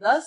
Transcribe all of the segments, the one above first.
10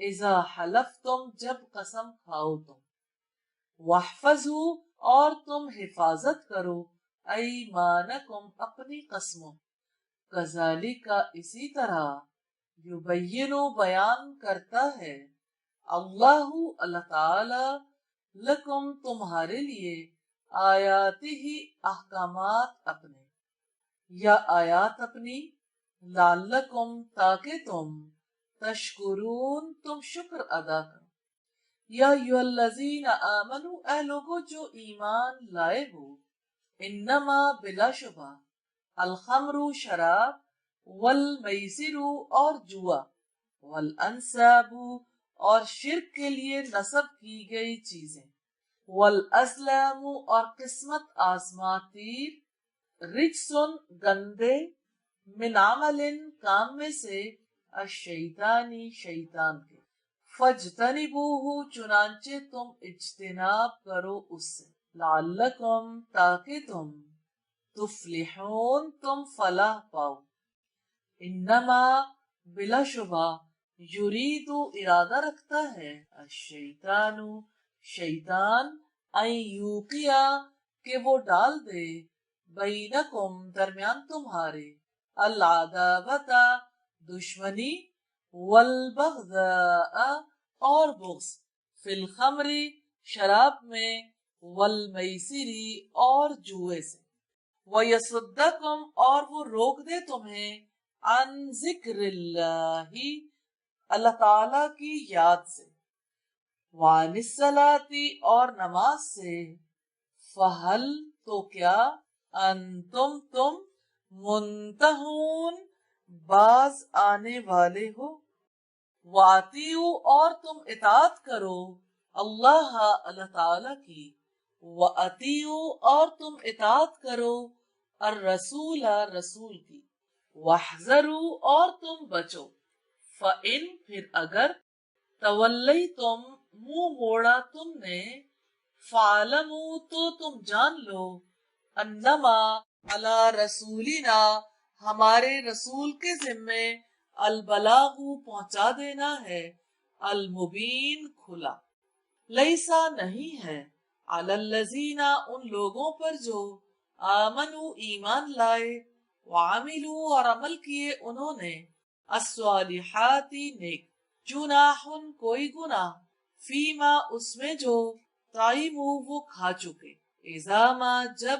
اذا حلفتم جب قسم کھاؤ تم، واحفظوا اور تم حفاظت کرو ایمانکم اپنی قسموں، کذالک اسی طرح، یبین بیان کرتا ہے اللہ اللہ تعالی لکم تمہارے لیے آیاتہ احکامات اپنے، یا آیات اپنی، لعلکم تاکہ تم تشکرون تم شکر ادا کرو، یا ایھا الذین آمنو اے لوگو جو ایمان لائے ہو، انما بلا شبہ، الخمر شراب، والمیسر اور جوا، والانصاب اور شرک کے لیے نصب کی گئی چیزیں، والازلام اور قسمت آزما تیر، رجسن گندے، من عمل کام میں سے، الشیطانی شیطان کے، فاجتنبوہ چنانچہ تم اجتناب کرو اس سے، لعلکم تاکہ تم تفلحون تم فلاح پاؤ، انما بلا شبہ، یرید ارادہ رکھتا ہے، الشیطان شیطان، ان یوقع کہ وہ ڈال دے، بینکم درمیان تمہارے، العداوۃ دشمنی، والبغضاء اور بغض، فی الخمر شراب میں، والمیسر اور جوئے سے، وَيَصُدَّكُمْ اور وہ روک دے تمہیں، عن ذکر اللہ اللہ تعالی کی یاد سے، وعن الصلاۃ اور نماز سے، فہل تو کیا، انتم تم منتہون باز آنے والے ہو، وَأَطِیعُوا اور تم اطاعت کرو، اللہ اللہ تعالی کی، وَأَطِیعُوا اور تم اطاعت کرو، الرسول رسول کی، وَاحْذَرُوا اور تم بچو، فَإِن پھر اگر، تولیتم منہ موڑا تم نے، فَاعْلَمُوا تو تم جان لو، انما علی رسولنا ہمارے رسول کے ذمے، البلاغ پہنچا دینا ہے، المبین کھلا، لیسا نہیں ہے، علی الذین ان لوگوں پر جو، آمنوا ایمان لائے، وعملوا اور عمل کیے انہوں نے، الصالحات نیک، جناح کوئی گناہ، فیما اس میں جو، طعموا وہ کھا چکے، اذا ما جب،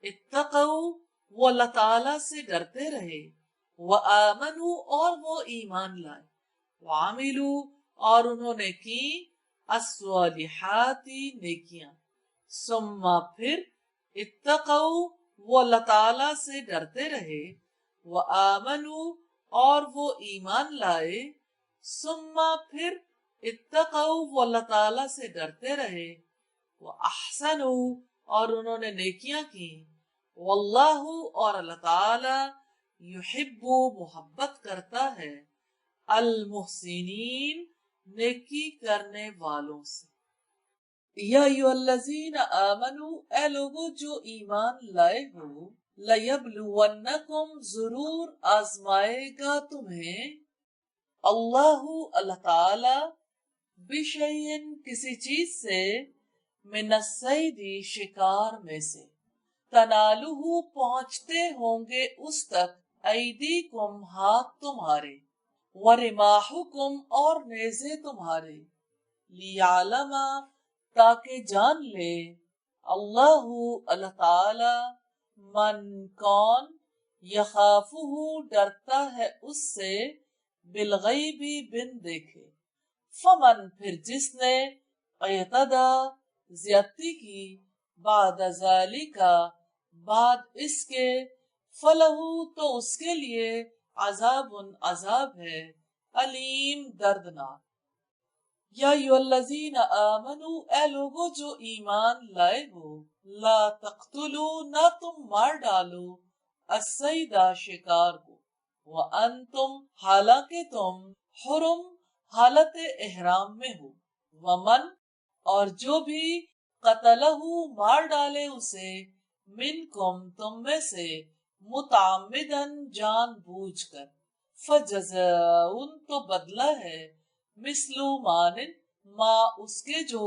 اتقوا وہ اللہ تعالی سے ڈرتے رہے، وآمنوا اور وہ ایمان لائے، وعملوا اور انہوں نے کی، الصالحات نیکیاں، ثم پھر، اتقوا وہ اللہ تعالی سے ڈرتے رہے، وآمنوا اور وہ ایمان لائے، ثم پھر، اتقوا وہ اللہ تعالی سے ڈرتے رہے، وأحسنوا اور انہوں نے نیکیاں کی، واللہ اور اللہ تعالی، یحب محبت کرتا ہے، المحسنین نیکی کرنے والوں سے، یا ایھا الذین آمنوا اے لوگو جو ایمان لائے ہو، لیبلونکم ضرور آزمائے گا تمہیں، اللہ اللہ تعالی، بشیء کسی چیز سے، من الصید شکار میں سے، تنالہ پہنچتے ہوں گے اس تک، ایدیکم ہاتھ تمہارے، ورماحکم اور نیزے تمہارے، لیعلم تاکہ جان لے، اللہ اللہ تعالی، من کون، یخافہ ڈرتا ہے اس سے، بالغیب بن دیکھے، فمن پھر جس نے، اعتدی زیادتی کی، بعد ذالک بعد اس کے، فلہ تو اس کے لیے، عذاب عذاب ہے، علیم دردناک، یا ایھا الذین آمنوا اے لوگو جو ایمان لائے ہو، لا تقتلوا نہ تم مار ڈالو، الصید شکار کو، وانتم حالانکہ تم، حرم حالت احرام میں ہو، ومن اور جو بھی، قتلہ مار ڈالے اسے، منکم تم میں سے، متعمدن جان بوجھ کر، فجزاء تو بدلہ ہے، مثلو مانن ما اس کے جو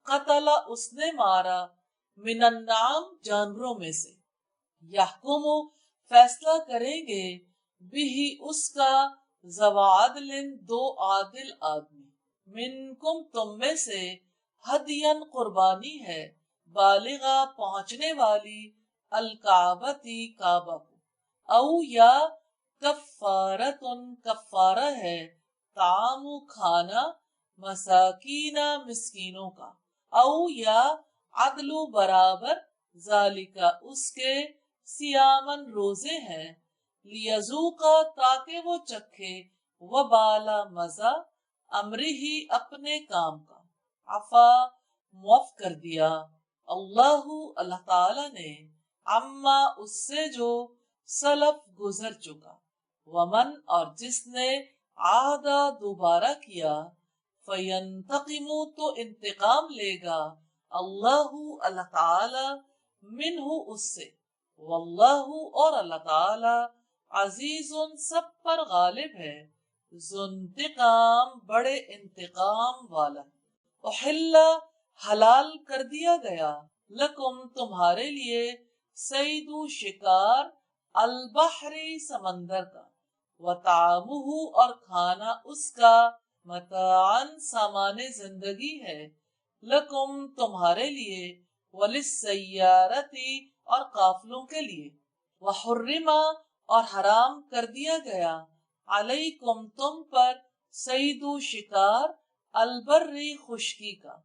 قتل اس نے مارا من النعام جانوروں میں سے یحکم فیصلہ کریں گے بھی اس کا ذو عدل دو عادل آدمی منکم تم میں سے ہدین قربانی ہے بالغا پہنچنے والی الکعبتی کعبہ کو او یا کفارتن کفارہ ہے طعام کھانا مساکینہ مسکینوں کا او یا عدل برابر ذالکا اس کے سیامن روزے ہیں لیذوقا تاکہ وہ چکھے وبالا مزہ امری ہی اپنے کام کا عفا معاف کر دیا اللہ تعالی نے عما اس سے جو سلف گزر چکا ومن اور جس نے عادہ دوبارہ کیا فینتقم تو انتقام لے گا اللہ تعالی منہ اس سے واللہ اور اللہ تعالی عزیز سب پر غالب ہے ذو انتقام بڑے انتقام والا احل حلال کر دیا گیا لکم تمہارے لیے صید شکار البحر سمندر کا وطعامہ اور کھانا اس کا متاعن سامان زندگی ہے لکم تمہارے لیے وللسیارتی اور قافلوں کے لیے وحرما اور حرام کر دیا گیا علیکم تم پر صید شکار البری خشکی کا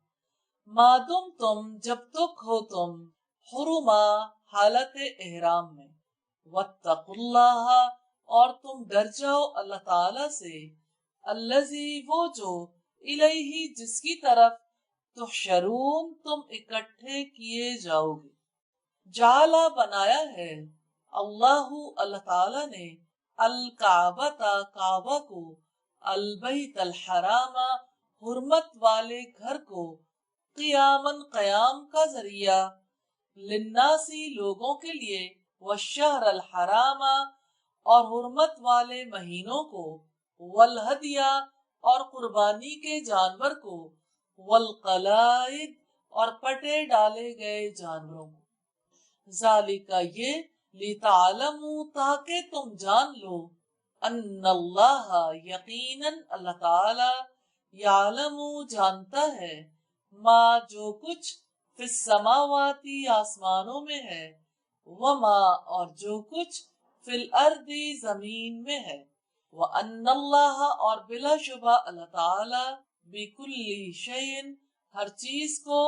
مادم تم جب تک ہو تم حرما حالت احرام میں واتقوا اللہ اور تم ڈر جاؤ اللہ تعالی سے الذی وہ جو الیہ جس کی طرف تحشرون تم اکٹھے کیے جاؤ گے جعلا بنایا ہے اللہ تعالی نے الکعبہ کعبہ کو البیت الحرام حرمت والے گھر کو قیامن قیام کا ذریعہ للناسی لوگوں کے لیے والشہر الحرام اور حرمت والے مہینوں کو والہدیہ اور قربانی کے جانور کو والقلائد اور پٹے ڈالے گئے جانوروں کو ذالکہ یہ لتعلموا تاکہ تم جان لو ان اللہ یقیناً اللہ تعالی یعلم جانتا ہے ما جو کچھ فی السماواتی آسمانوں میں ہے وما اور جو کچھ فی الارض زمین میں ہے وان اللہ اور بلا شبہ اللہ تعالی بکل شیء ہر چیز کو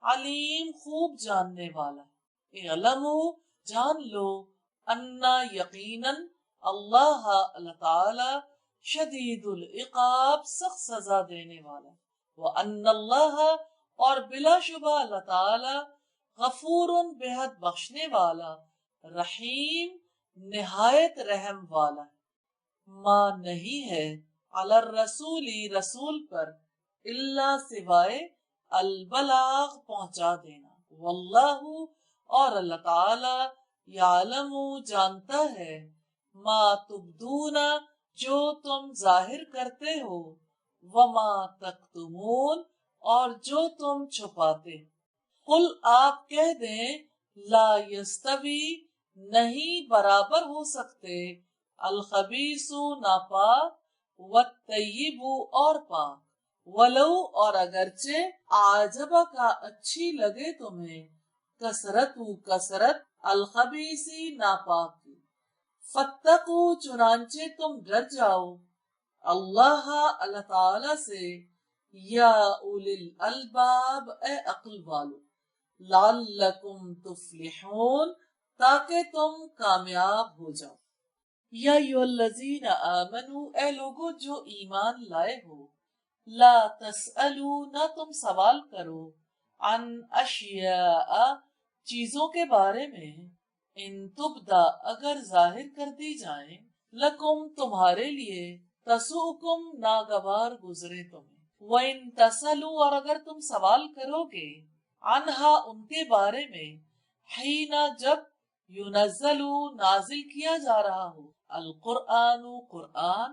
علیم خوب جاننے والا ہے اعلموا جان لو انا یقیناً اللہ اللہ تعالی شدید العقاب سخت سزا دینے والا وان اللہ اور بلا شبہ اللہ تعالی غفور بےحد بخشنے والا رحیم نہایت رحم والا ما نہیں ہے علی الرسول رسول پر الا سوائے البلاغ پہنچا دینا واللہ اور اللہ تعالی یعلم جانتا ہے ما تبدون جو تم ظاہر کرتے ہو وما تکتمون اور جو تم چھپاتے قل آپ کہہ دیں لا یستوی نہیں برابر ہو سکتے الخبیث ناپاک والطیب اور پاک ولو اور اگرچہ آجبہ کا اچھی لگے تمہیں کثرت الخبیثی ناپاک کی فتقو چنانچہ تم ڈر جاؤ اللہ اللہ تعالی سے یا اولی الالباب اے عقل والو لعلکم تفلحون تاکہ تم کامیاب ہو جاؤ یا ایھا الذین آمنوا اے لوگو جو ایمان لائے ہو لا تسألوا نہ تم سوال کرو عن اشیاء چیزوں کے بارے میں ان تبدا اگر ظاہر کر دی جائیں لکم تمہارے لیے تسؤکم ناگوار گزرے تمہیں وَإِن تَسَلُوا اور اگر تم سوال کرو گے عنہا ان کے بارے میں حینا جب ینزل نازل کیا جا رہا ہو القرآن قرآن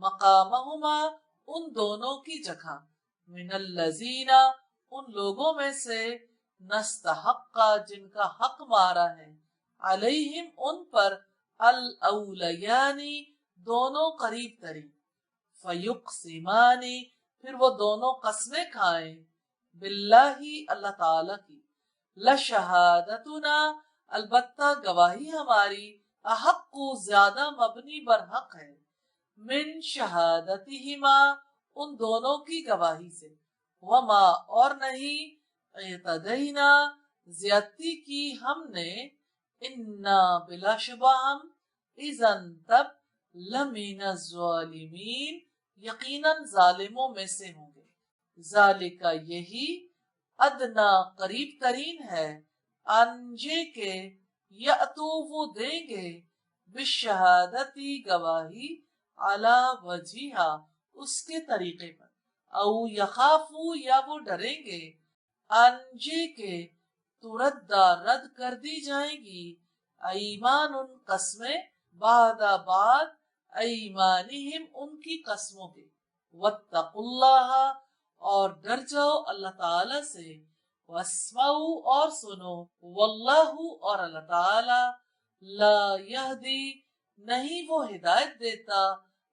مقامہما ان دونوں کی جگہ، من الذین ان لوگوں میں سے نستحق جن کا حق مارا ہے، علیہم ان پر الاولیانی دونوں قریب ترین، فیقسمانی پھر وہ دونوں قسمیں کھائیں، باللہ اللہ تعالی کی، لشہادتنا البتہ گواہی ہماری، احق زیادہ مبنی برحق ہے، من شہادتہما ان دونوں کی گواہی سے، وما اور نہیں، اعتدینا زیادتی کی ہم نے، انا بلا شبہ ہم، اذن تب، لمن الظالمین یقیناً ظالموں میں سے ہوں گے، ذالکہ یہی، ادنا قریب ترین ہے، انجے کے، یأتو وہ دیں گے، بالشہادتی گواہی، علی وجہہا اس کے طریقے پر، او یخافو یا وہ ڈریں گے، انجے کے، تردہ رد کر دی جائیں گی، ایمان ان قسمیں، بعد بعد ایمانہم ان کی قسموں کے، واتقوا اللہ اور ڈر جاؤ اللہ تعالی سے، واسمعوا اور سنو، واللہ اور اللہ تعالی، لا یہدی نہیں وہ ہدایت دیتا،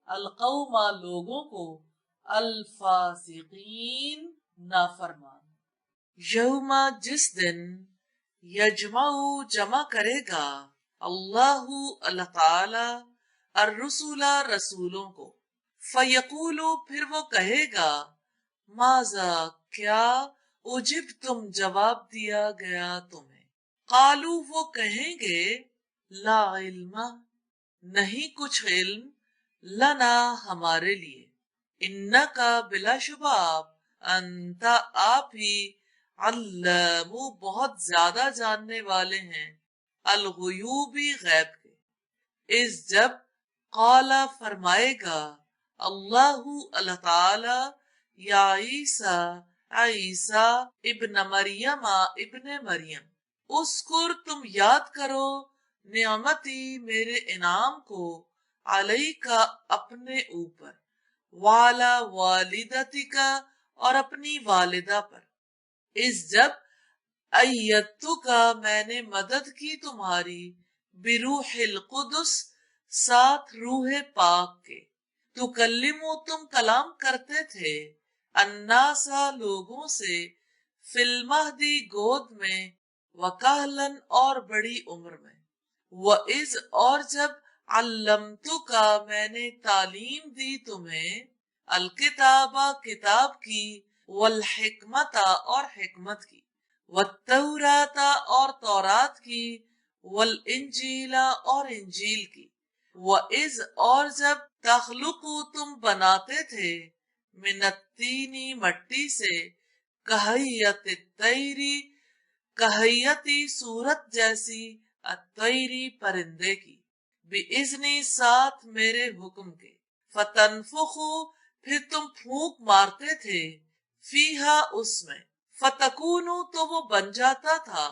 القوم لوگوں کو، الفاسقین نافرمان، یوم جس دن، یجمع جمع کرے گا، اللہ اللہ تعالی، الرسول رسولوں کو، فیقول پھر وہ کہے گا، ماذا کیا، اجب تم جواب دیا گیا تمہیں، قالو وہ کہیں گے، لا علم نہیں کچھ علم، لنا ہمارے لیے، انکا بلا شبہ آپ، انتا آپ ہی، علام بہت زیادہ جاننے والے ہیں، الغیوبی غیب کے، اس جب، قال فرمائے گا، اللہ اللہ تعالی، یا عیسیٰ عیسیٰ ابن مریم ابن مریم، اذکر تم یاد کرو، نعمتی میرے انعام کو، علیکا اپنے اوپر، والا والدتک اور اپنی والدہ پر، اس جب، ایتو کا میں نے مدد کی تمہاری، بروح القدس ساتھ روح پاک کے، تکلمو تم کلام کرتے تھے، الناسا لوگوں سے، فی المہدی گود میں، وکہلن اور بڑی عمر میں، وَإِذْ اور جب، علمتو کا میں نے تعلیم دی تمہیں، الکتابہ کتاب کی، والحکمت اور حکمت کی، والتورات اور تورات کی، والانجیل اور انجیل کی، وَإِذْ اور جب، تخلقو تم بناتے تھے، من التینی مٹی سے، کہیت الطیری کہیتی صورت جیسی، الطیری پرندے کی، بِإِذْنِ ساتھ میرے حکم کے، فتنفخو پھر تم پھونک مارتے تھے، فیہا اس میں، فتکونو تو وہ بن جاتا تھا،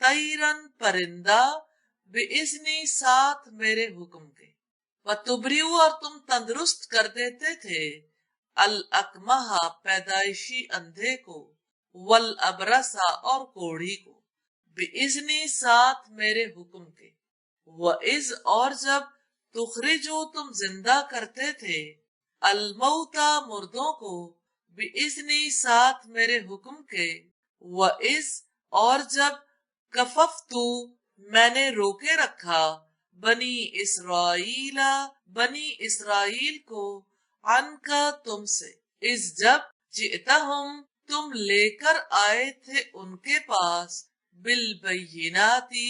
طیرن پرندہ، بِإِذْنِ ساتھ میرے حکم کے، وتبریو اور تم تندرست کر دیتے تھے، الاکمہ پیدائشی اندھے کو، والابرسا اور کوڑھی کو، بِإِذْنِ ساتھ میرے حکم کے، وَإِذْ اور جب، تخرجو تم زندہ کرتے تھے، الموتى مردوں کو، بِإِذْنِ ساتھ میرے حکم کے، وَإِذْ اور جب، کففتو میں نے روکے رکھا، بنی اسرائیل بنی اسرائیل کو، عنکا تم سے، اس جب، جئتہم تم لے کر آئے تھے ان کے پاس، بالبیناتی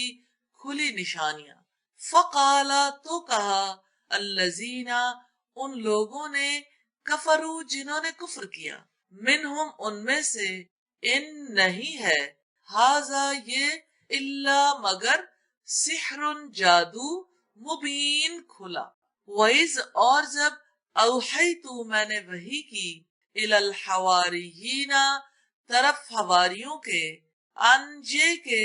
کھلی نشانیاں، فقالا تو کہا، الذین ان لوگوں نے، کفروا جنہوں نے کفر کیا، منہم ان میں سے، ان نہیں ہے، ھذا یہ، الا مگر، سحر جادو، مبین کھلا، وَإِذْ اور جب، اوحیتو میں نے وحی کی، الی الحواریین طرف حواریوں کے، انجے کے،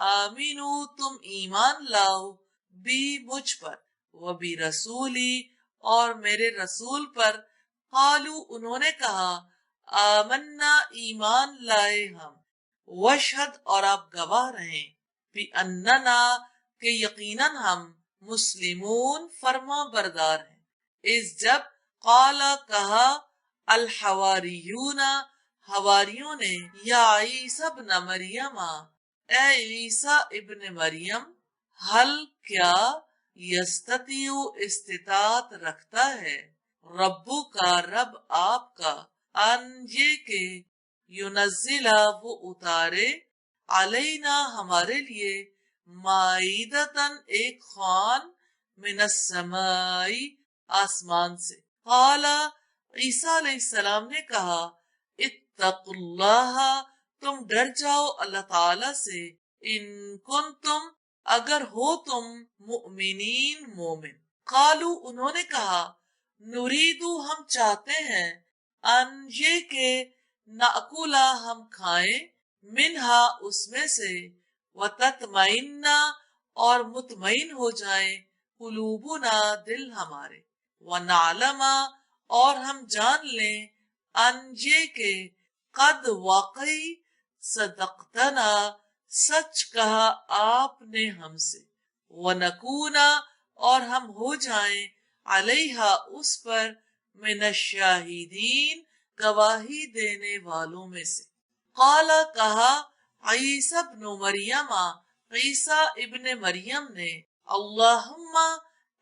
آمینو تم ایمان لاؤ، بی مجھ پر، وبی رسولی اور میرے رسول پر، قالو انہوں نے کہا، آمنا ایمان لائے ہم، وشہد اور آپ گواہ رہیں، بھی اننا کہ یقیناً ہم، مسلمون فرما بردار ہیں۔ اس جب قالا کہا، الحواریون حواریوں نے، یا عیسی ابن مریم اے عیسیٰ ابن مریم، حل کیا یستطیع استطاعت رکھتا ہے، ربو کا رب آپ کا، ان یہ کہ ینزلہ وہ اتارے، علینا ہمارے لیے، مائدتن ایک خوان، من السمائی آسمان سے۔ قالا عیسیٰ علیہ السلام نے کہا، اتقوا اللہ تم ڈر جاؤ اللہ تعالی سے، ان کنتم اگر ہو تم مؤمنین مومن۔ قالو انہوں نے کہا، نریدو ہم چاہتے ہیں، ان یہ کہ نأکلا ہم کھائیں، منہا اس میں سے، وتطمئن اور مطمئن ہو جائیں، قلوبنا دل ہمارے، ونعلم اور ہم جان لیں، ان یہ کہ قد واقعی صدقتنا سچ کہا آپ نے ہم سے، ونکون اور ہم ہو جائیں، علیہا اس پر، من الشاہدین گواہی دینے والوں میں سے۔ قالا کہا، عیسی ابن مریم عیسیٰ ابن مریم نے، اللہم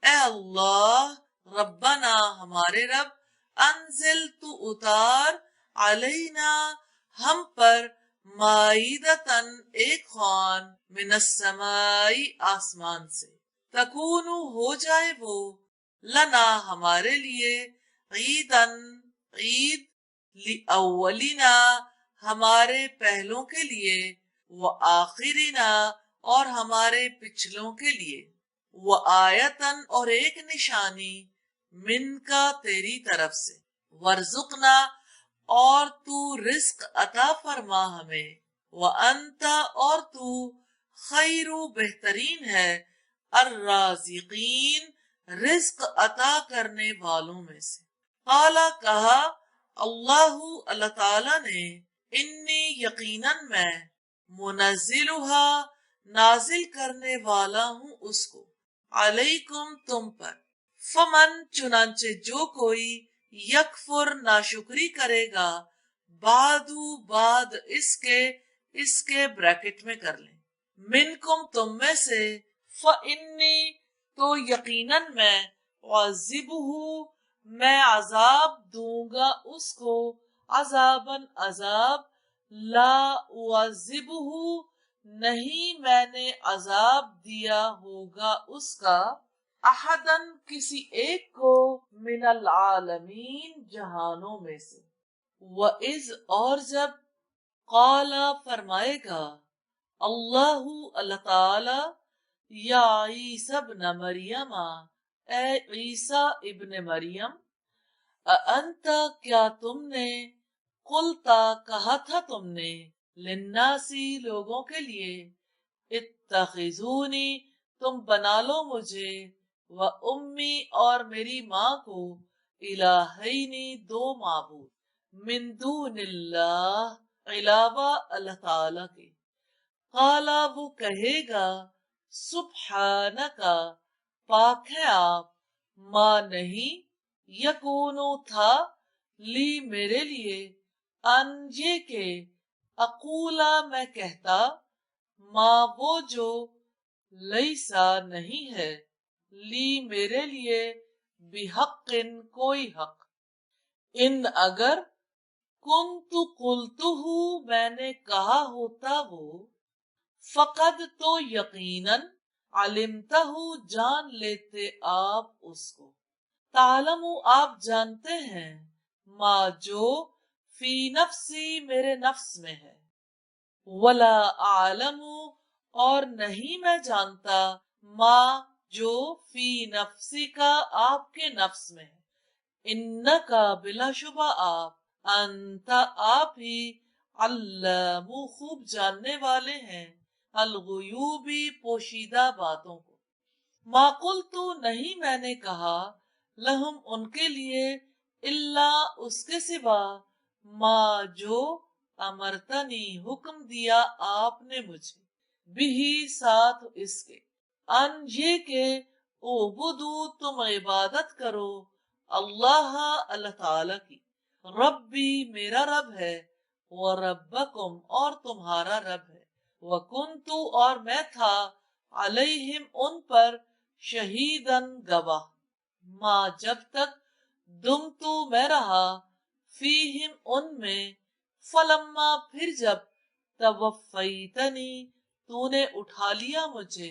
اے اللہ، ربنا ہمارے رب، انزل تو اتار، علینا ہم پر، مائدتن ایک خوان، من السمائی آسمان سے، تکونو ہو جائے وہ، لنا ہمارے لیے، عیدن عید، لأولنا ہمارے پہلوں کے لیے، وآخرنا اور ہمارے پچھلوں کے لیے، وآیتن اور ایک نشانی، من کا تیری طرف سے، ورزقنا اور تو رزق عطا فرما ہمیں، وانت اور تو خیر بہترین ہے، الرازقین رزق عطا کرنے والوں میں سے۔ قالا کہا، اللہ اللہ تعالی نے، انی یقیناً میں، منزلہا نازل کرنے والا ہوں اس کو، علیکم تم پر، فمن چنانچہ جو کوئی، یکفر ناشکری کرے گا، بعد اس کے بریکٹ میں کر لیں، منکم تم میں سے، فانی تو یقیناً میں، عذبہ میں عذاب دوں گا اس کو، عذاباً عذاب، لا اعذبہ نہیں میں نے عذاب دیا ہوگا اس کا، احدن کسی ایک کو، من العالمین جہانوں میں سے۔ وَإِذْ اور جب، قالا فرمائے گا، اللہ اللہ تعالی، یا عیسی ابن مریم اے عیسیٰ ابن مریم، اَأَنْتَ کیا تم نے، قلتا کہا تھا تم نے، للناسی لوگوں کے لیے، اتخذونی تم بنا لو مجھے، و امی اور میری ماں کو، الہینی دو معبود، من دون اللہ علاوہ اللہ تعالی کے۔ قالا وہ کہے گا، سبحانکا پاک ہے آپ، ماں نہیں، یکونو تھا، لی میرے لیے، ان یہ کہ، اقولا میں کہتا، ماں وہ جو، لیسا نہیں ہے، لی میرے لیے، بحق کوئی حق، ان اگر، کنت قلتہ میں نے کہا ہوتا وہ، فقد تو یقیناً، علمتہ جان لیتے آپ اس کو، تعلم آپ جانتے ہیں، ما جو، فی نفسی میرے نفس میں ہے، ولا اعلم اور نہیں میں جانتا، ما جو، فی نفسی کا آپ کے نفس میں ہے، انکا بلا شبہ آپ، انت آپ ہی، علام خوب جاننے والے ہیں، الغیوبی پوشیدہ باتوں کو۔ ما قلت نہیں میں نے کہا، لہم ان کے لیے اللہ اس کے سوا ما جو امرتنی حکم دیا آپ نے مجھے بھی ساتھ اس کے ان یہ کہ اعبدو تم عبادت کرو اللہ اللہ تعالی کی ربی میرا رب ہے وربکم اور تمہارا رب ہے وکنتو اور میں تھا علیہم ان پر شہیدن گواہ ماں جب تک دم تو میں رہا فیہم ان میں فلما پھر جب توفیتنی تو نے اٹھا لیا مجھے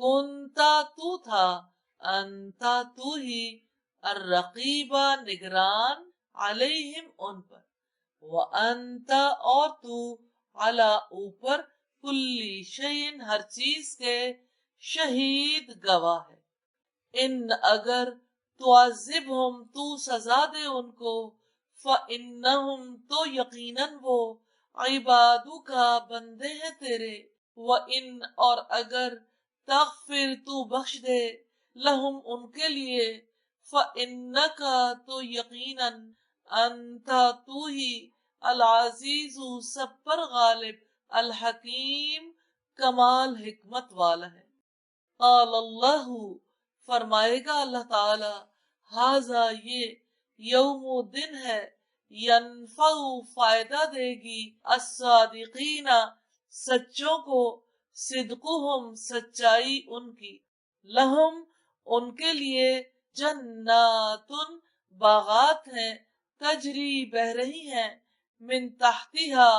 کنتا تو تھا انتا تو ہی الرقیبہ نگران علیہم ان پر وانتا اور تو علی اوپر کلی شیء ہر چیز کے شہید گواہ ہے ان اگر تعذبہم تو سزا دے ان کو فإنہم تو یقیناً وہ عبادو کا بندے ہیں تیرے وإن اور اگر تغفر تو بخش دے لہم ان کے لیے فإنکا تو یقیناً انتا تو ہی العزیز سب پر غالب الحکیم کمال حکمت والا ہے قال اللہ فرمائے گا اللہ تعالی ھذا یہ یوم دن ہے ینفع فائدہ دے گی الصادقین سچوں کو صدقہم سچائی ان کی لہم ان کے لیے جنات باغات ہیں تجری بہ رہی ہیں من تحتہا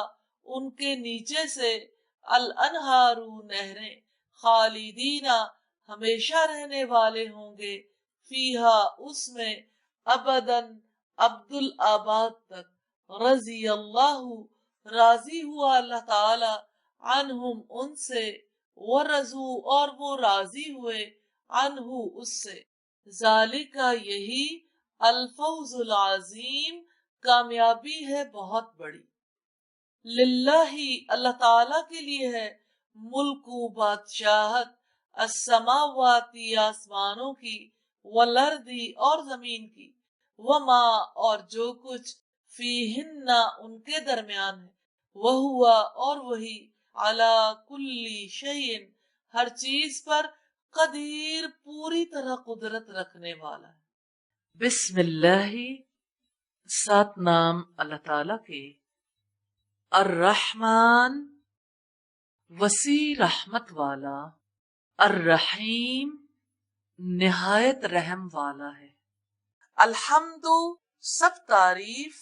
ان کے نیچے سے الانہار نہریں خالدین ہمیشہ رہنے والے ہوں گے فیہا اس میں ابداً عبد الآباد تک رضی اللہ راضی ہوا اللہ تعالی عنہم ان سے ورضو اور وہ راضی ہوئے عنہ اس سے ذالک یہی الفوز العظیم کامیابی ہے بہت بڑی للہ اللہ تعالی کے لیے ہے ملک و بادشاہت السماواتی آسمانوں کی والارضی اور زمین کی وما اور جو کچھ فیہن ان کے درمیان ہے وہوا اور وہی علی کل شیء ہر چیز پر قدیر پوری طرح قدرت رکھنے والا ہے بسم اللہ سات نام اللہ تعالی کے الرحمن وسیع رحمت والا الرحیم نہایت رحم والا ہے الحمد سب تعریف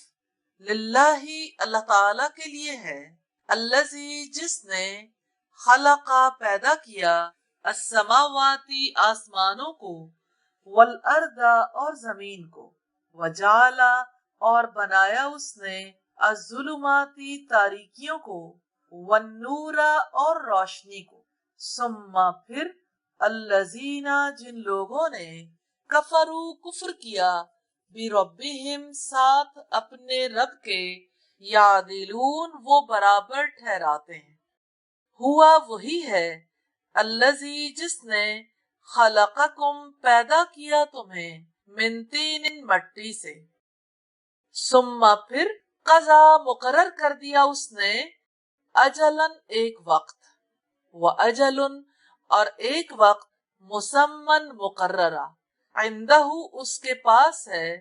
للہ اللہ تعالی کے لیے ہے الذی جس نے خلقا پیدا کیا السماواتی آسمانوں کو والارض اور زمین کو وجعلا اور بنایا اس نے الظلماتی تاریکیوں کو والنور اور روشنی کو ثم پھر الذین جن لوگوں نے کفروا کفر کیا بربہم ساتھ اپنے رب کے یعدلون وہ برابر ٹھہراتے ہیں ہوا وہی ہے الذی جس نے خلقکم پیدا کیا تمہیں من طین مٹی سے ثم پھر قضا مقرر کر دیا اس نے اجلن ایک وقت و اجلن اور ایک وقت مسمن مقررہ عندہ اس کے پاس ہے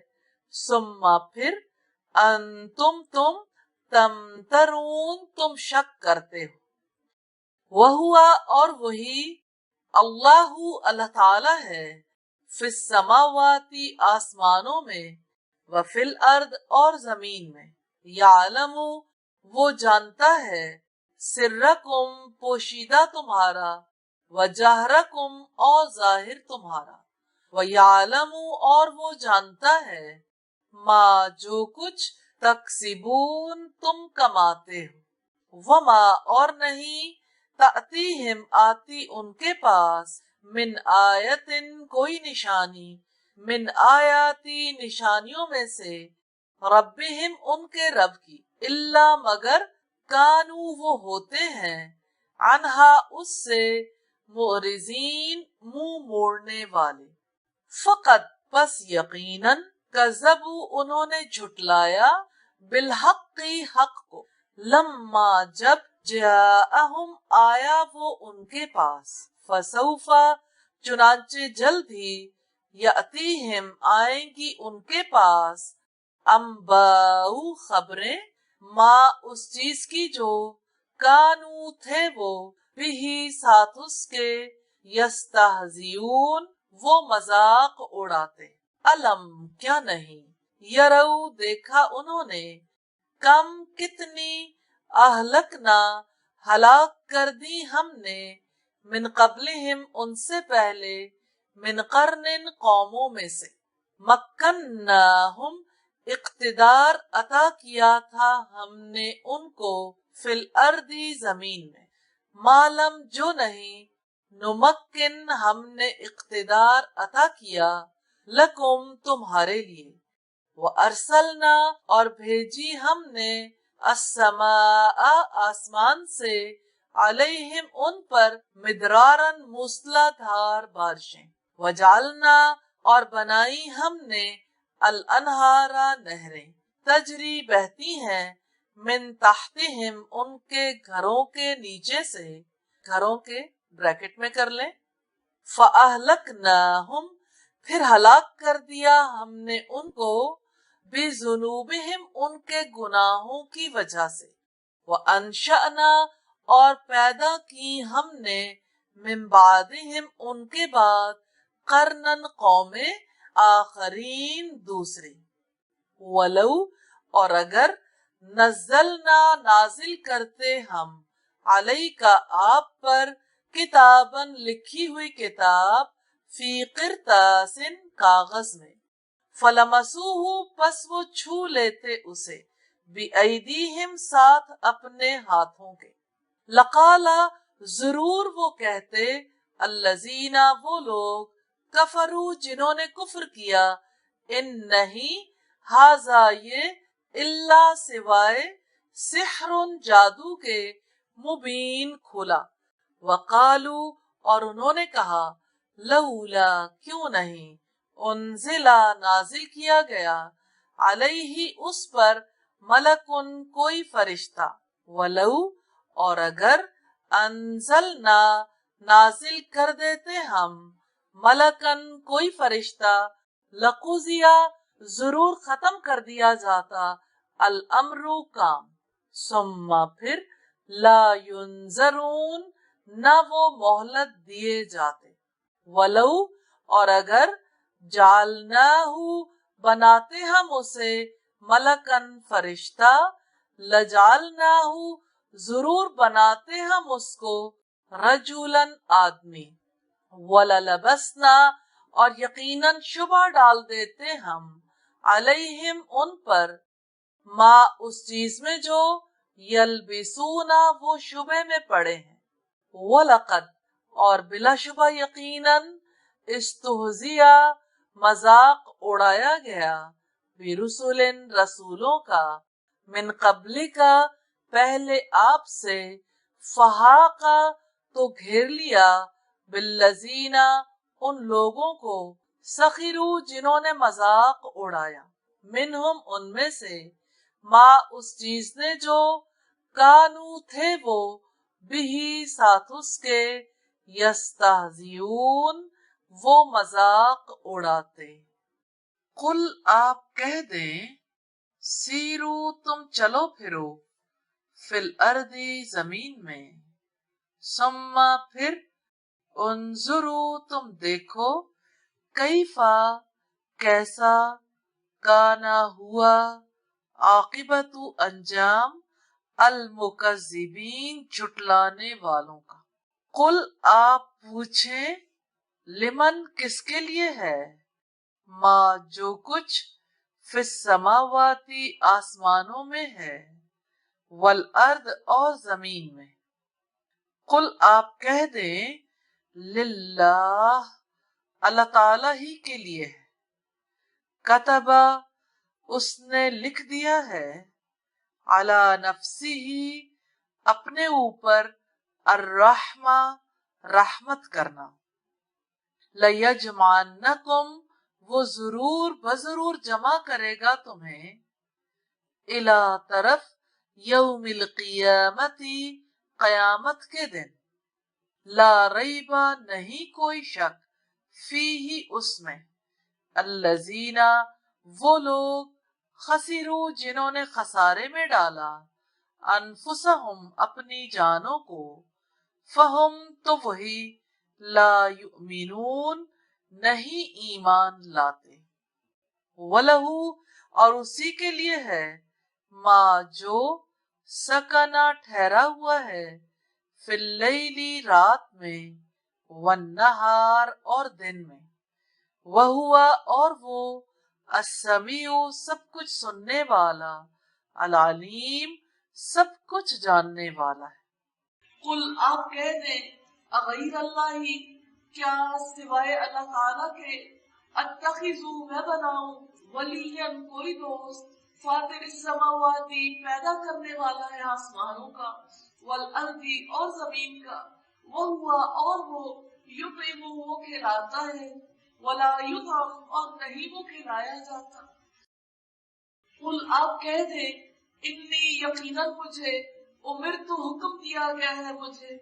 ثم پھر انتم تمترون تم شک کرتے ہو وہوا اور وہی اللہ اللہ تعالی ہے فی السماواتی آسمانوں میں وفی الارض اور زمین میں یعلم وہ جانتا ہے سرکم پوشیدہ تمہارا وجہرکم اور ظاہر تمہارا ویعلم اور وہ جانتا ہے ما جو کچھ تکسبون تم کماتے ہو وما اور نہیں تأتیہم آتی ان کے پاس من آیتن کوئی نشانی من آیاتی نشانیوں میں سے ربہم ان کے رب کی اللہ مگر کانو وہ ہوتے ہیں عنہا اس سے معرضین منہ موڑنے والے فقط بس یقیناً کذبو انہوں نے جھٹلایا بالحق کی حق کو، لما جب جاءہم آیا وہ ان کے پاس، فسوفا چنانچہ جلد ہی، یاتیہم آئیں گی ان کے پاس، انباؤ خبریں، ما اس چیز کی جو کانو تھے وہ بھی ساتھ اس کے یستہزیون وہ مذاق اڑاتے، علم کیا نہیں، یرو دیکھا انہوں نے، کم کتنی، اہلکنا ہلاک کر دی ہم نے، من قبلہم ان سے پہلے، من قرن قوموں میں سے، مکناہم اقتدار عطا کیا تھا ہم نے ان کو، فی الارض زمین میں، معلم جو نہیں، نمکن ہم نے اقتدار عطا کیا، لکم تمہارے لیے، وَأَرْسَلْنَا اور بھیجی ہم نے، السماء آسمان سے، علیہم ان پر، مدرارن موسلا دھار بارشیں، وجعلنا اور بنائی ہم نے، الانہار نہریں، تجری بہتی ہیں، من تحتہم ان کے گھروں کے نیچے سے، گھروں کے بریکٹ میں کر لیں، فَأَهْلَكْنَاهُمْ پھر ہلاک کر دیا ہم نے ان کو، بِذُنُوبِهِمْ ان کے گناہوں کی وجہ سے، وَأَنشَأْنَا اور پیدا کی ہم نے، من بعدہم ان کے بعد، قرنن قومیں، آخرین دوسری، ولو اور اگر، نزلنا نازل کرتے ہم، علیکا آپ پر، کتابن لکھی ہوئی کتاب، فی قرطاسٍ کاغذ میں، فلمسوہ پس وہ چھو لیتے اسے، بِأَیدِیہم ساتھ اپنے ہاتھوں کے، لقالا ضرور وہ کہتے، الذین وہ لوگ، کفروا جنہوں نے کفر کیا، ان نہیں، ھذا یہ، الا سوائے، سحر جادو کے، مبین کھلا، وقالو اور انہوں نے کہا، لولا کیوں نہیں، انزلا نازل کیا گیا، علیہ اس پر، ملکن کوئی فرشتہ، ولو اور اگر، انزلنا نازل کر دیتے ہم، ملکن کوئی فرشتہ، لقضیا ضرور ختم کر دیا جاتا، الامر کام، ثم پھر، لا ینظرون نہ وہ مہلت دیے جاتے، ولو اور اگر، جعلناہ بناتے ہم اسے، ملکن فرشتہ، لجعلناہ ضرور بناتے ہم اس کو، رجولن آدمی، وللبسنا اور یقیناً شبہ ڈال دیتے ہم، علیہم ان پر، ما اس چیز میں جو، یلبسونا وہ شبہ میں پڑے ہیں، وَلَقَدْ اور بلا شبہ یقیناً، استہزیا مذاق اڑایا گیا، برسل رسولوں کا، من قبل کا پہلے آپ سے، فحاقہ تو گھیر لیا، بالذین ان لوگوں کو، سخروا جنہوں نے مذاق اڑایا، منہم ان میں سے، ما اس چیز نے جو، کانو تھے وہ، بھی ساتھ اس کے، یستہزیون وہ مذاق اڑاتے، قل آپ کہہ دیں، سیرو تم چلو پھرو، فی الارض زمین میں، ثم پھر، انظرو تم دیکھو، کیفا کیسا، کانا ہوا، عاقبت انجام، المکذبین جھٹلانے والوں کا، قل آپ پوچھیں، لمن کس کے لیے ہے، ما جو کچھ، فی السماواتی آسمانوں میں ہے، والارض اور زمین میں، قل آپ کہہ دیں، للہ اللہ تعالی ہی کے لیے ہے، کتبہ اس نے لکھ دیا ہے، علی نفسہ اپنے اوپر، الرحمہ رحمت کرنا، لیجمعنکم وہ ضرور بضرور جمع کرے گا تمہیں الا طرف یوم القیامتی قیامت کے دن لا ریبا نہیں کوئی شک فی ہی اس میں الذین وہ لوگ خسرو جنہوں نے خسارے میں ڈالا انفسہم اپنی جانوں کو فہم تو وہی لا یؤمنون نہیں ایمان لاتے وَلَهُ اور اسی کے لیے ہے ما جو سکنا ٹھہرا ہوا ہے فی اللیلی رات میں والنہار اور دن میں وہوا اور وہ السمیع سب کچھ سننے والا العلیم سب کچھ جاننے والا ہے قل آپ کہہ دیں اغیر اللہ کیا سوائے اللہ تعالیٰ کے اتخذو میں بناؤں ولین کوئی دوست فاطر السماواتی پیدا کرنے والا ہے آسمانوں کا والارض اور زمین کا وہوا اور وہ یطعم وہ کھلاتا ہے ولا یطعم اور نہیں وہ کھلایا جاتا قل آپ کہہ دیں انی یقیناً مجھے امرت حکم دیا گیا ہے مجھے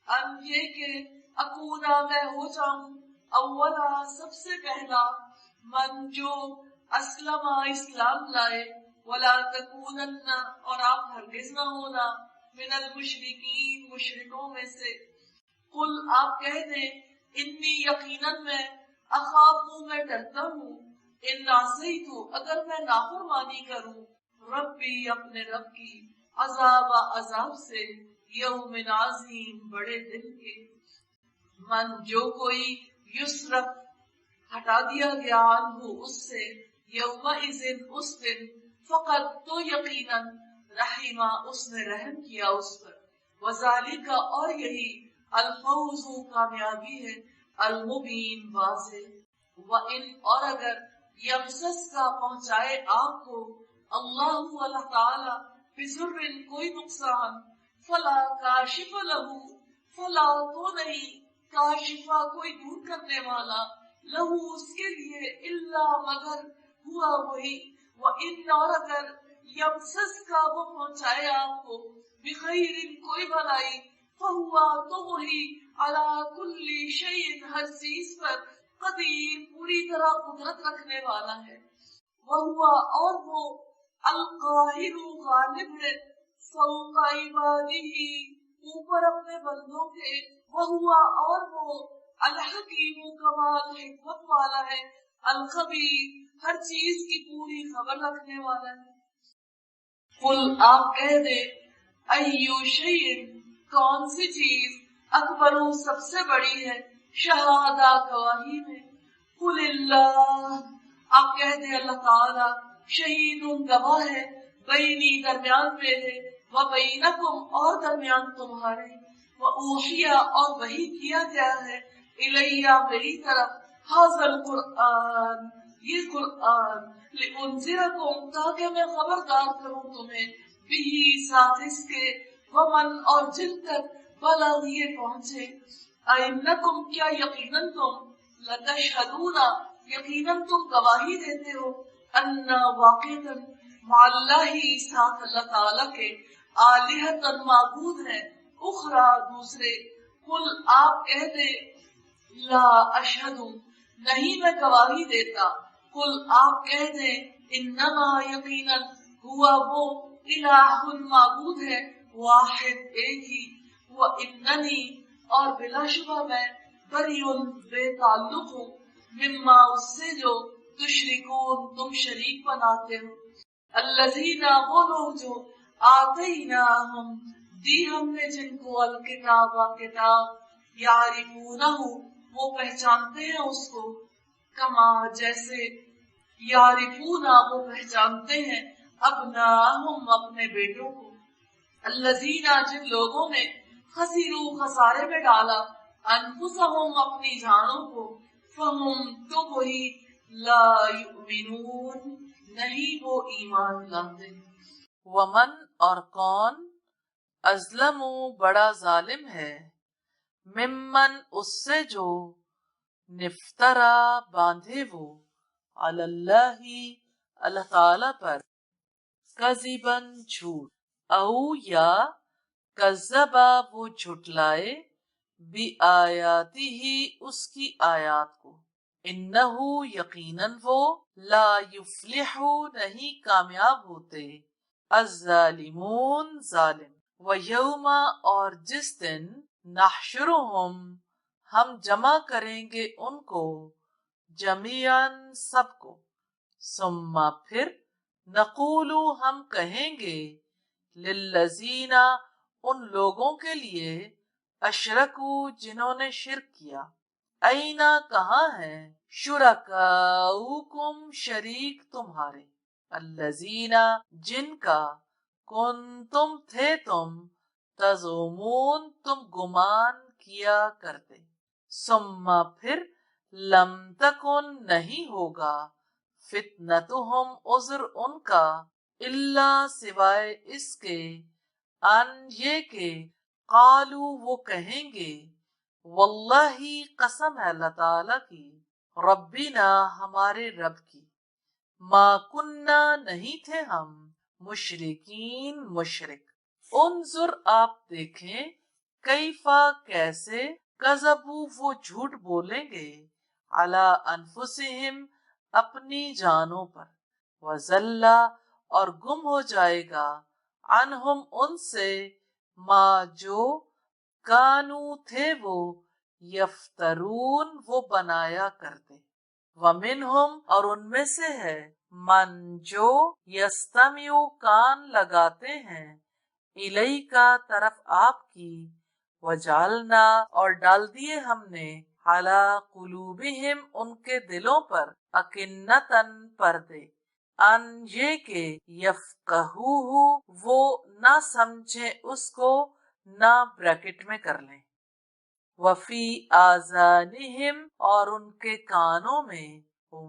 ان یہ کہ اکونا میں ہو جاؤں اولا سب سے پہلا من جو اسلم اسلام لائے ولا تکونن اور آپ ہرگز نہ ہونا من المشرکین مشرکوں میں سے قل آپ کہہ دیں انی یقیناً میں اخاف میں ڈرتا ہوں ان عصیت اگر میں نافرمانی کروں ربی اپنے رب کی عذاب سے یوم عظیم بڑے دن کے من جو کوئی یسرف ہٹا دیا گیا عنہ اس سے یومئذ اس دن فقط تو یقیناً رحیمہ اس نے رحم کیا اس پر وذالک اور یہی الفوز کامیابی ہے المبین واضح وَإِنْ اور اگر یمسس کا پہنچائے آپ کو اللہ تعالی بضر کوئی نقصان فلا کاشف لہو فلا تو نہیں کاشفہ کوئی دور کرنے والا لہو اس کے لیے الا مگر ہوا وہی وَإِنْ اور اگر یمسس کا وہ پہنچائے آپ کو بخیر کوئی بھلائی فہوا تو وہی علی کل شیء ہر چیز پر قدیر پوری طرح قدرت رکھنے والا ہے وہوا اور وہ القاہر غالب ہے فوق عبادہ اوپر اپنے بندوں کے وہوا اور وہ الحکیم کمال حکمت والا ہے الخبیر ہر چیز کی پوری خبر رکھنے والا ہے قل آپ کہہ دے ایو شیء کون سی چیز اکبر سب سے بڑی ہے شہادہ گواہی میں قل اللہ آپ کہہ دے اللہ تعالی شہید گواہ ہے بینی درمیان میرے و بینکم اور درمیان تمہارے و اوحیا اور وحی کیا گیا ہے الیہ میری طرف ھذا القرآن یہ قرآن لانذرکم تاکہ میں خبردار کروں تمہیں بھی ساتھ اس کے ومن اور جن تک بلغ یہ پہنچے اینکم کیا یقیناً تم لتشہدون یقیناً تم گواہی دیتے ہو ان واقعاً مع اللہ ساتھ اللہ تعالی کے آلہۃ معبود ہیں اخرى دوسرے قل آپ کہہ دے لا اشہد نہیں میں گواہی دیتا قل آپ کہہ دیں انما یقیناً ہوا وہ الہ معبود ہے واحد ایک ہی وہ اننی اور بلا شبہ میں بریء بے تعلق ہوں مما اس سے جو تشرکون تم شریک بناتے ہو الذین وہ لوگ جو آتیناہم دی ہم نے جن کو الکتاب کتاب یعرفونہ وہ پہچانتے ہیں اس کو کما جیسے یعرفونہ وہ پہچانتے ہیں ابناہم اپنے بیٹوں کو الذین جن لوگوں نے خسروا خسارے میں ڈالا انفسہم اپنی جانوں کو فہم تو وہی لا یؤمنون نہیں وہ ایمان لاتے ومن اور کون ازلم بڑا ظالم ہے ممن اس سے جو نفترا باندھے وہ اللہ اللہ تعالی پر کذبن جھوٹ او یا کذبا وہ جھٹلائے بھی آیاتی ہی اس کی آیات کو انہو یقیناً وہ لا یفلح نہیں کامیاب ہوتے الظالمون ظالم ویوم اور جس دن نحشرہم ہم جمع کریں گے ان کو جمیعاً سب کو ثم پھر نقولو ہم کہیں گے للذین ان لوگوں کے لیے اشرکو جنہوں نے شرک کیا اینا کہاں ہے شرکاؤکم شریک تمہارے الذین جن کا کنتم تھے تم تزعمون تم گمان کیا کرتے ثم پھر لم تکن نہیں ہوگا فتنتہم عذر ان کا الا سوائے اس کے ان یہ کہ قالو وہ کہیں گے واللہ قسم ہے اللہ تعالی کی ربنا ہمارے رب کی ما کننا نہیں تھے ہم مشرکین مشرک انظر آپ دیکھیں کیفا کیسے کذبوا وہ جھوٹ بولیں گے علی انفسہم اپنی جانوں پر وضل اور گم ہو جائے گا عنہم ان سے ما جو کانو تھے وہ یفترون وہ بنایا کرتے ومنہم اور ان میں سے ہے من جو یستمع کان لگاتے ہیں الیکا طرف آپ کی وجعلنا اور ڈال دیے ہم نے علی قلوبہم ان کے دلوں پر اکنتن پردے ان یہ کہ یفقہوہ وہ نہ سمجھے اس کو نہ بریکٹ میں کر لیں وفی آذانہم اور ان کے کانوں میں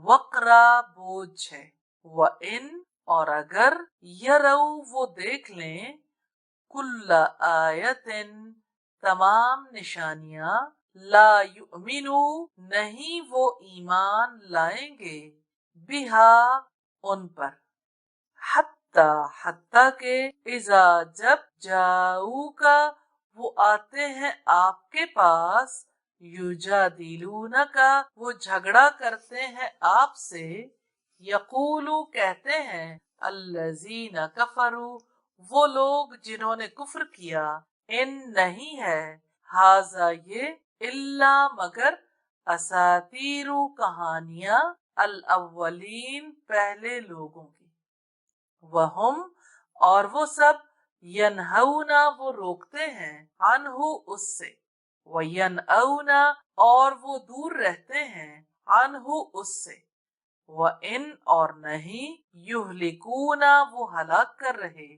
وقرا بوجھ ہے وَإِن اور اگر یرو وہ دیکھ لیں کل آیت تمام نشانیاں لا یؤمنو نہیں وہ ایمان لائیں گے بہا ان پر حتیٰ کہ اذا جب جاؤکا وہ آتے ہیں آپ کے پاس یجادلونکا وہ جھگڑا کرتے ہیں آپ سے یقولو کہتے ہیں الذین کفروا وہ لوگ جنہوں نے کفر کیا ان نہیں ہے ھذا یہ الا مگر اساطیر کہانیاں الاولین پہلے لوگوں کی وہم اور وہ سب ینہونا وہ روکتے ہیں عنہ اس سے وینأونا اور وہ دور رہتے ہیں عنہ اس سے وَإِن اور نہیں یہلکونا وہ ہلاک کر رہے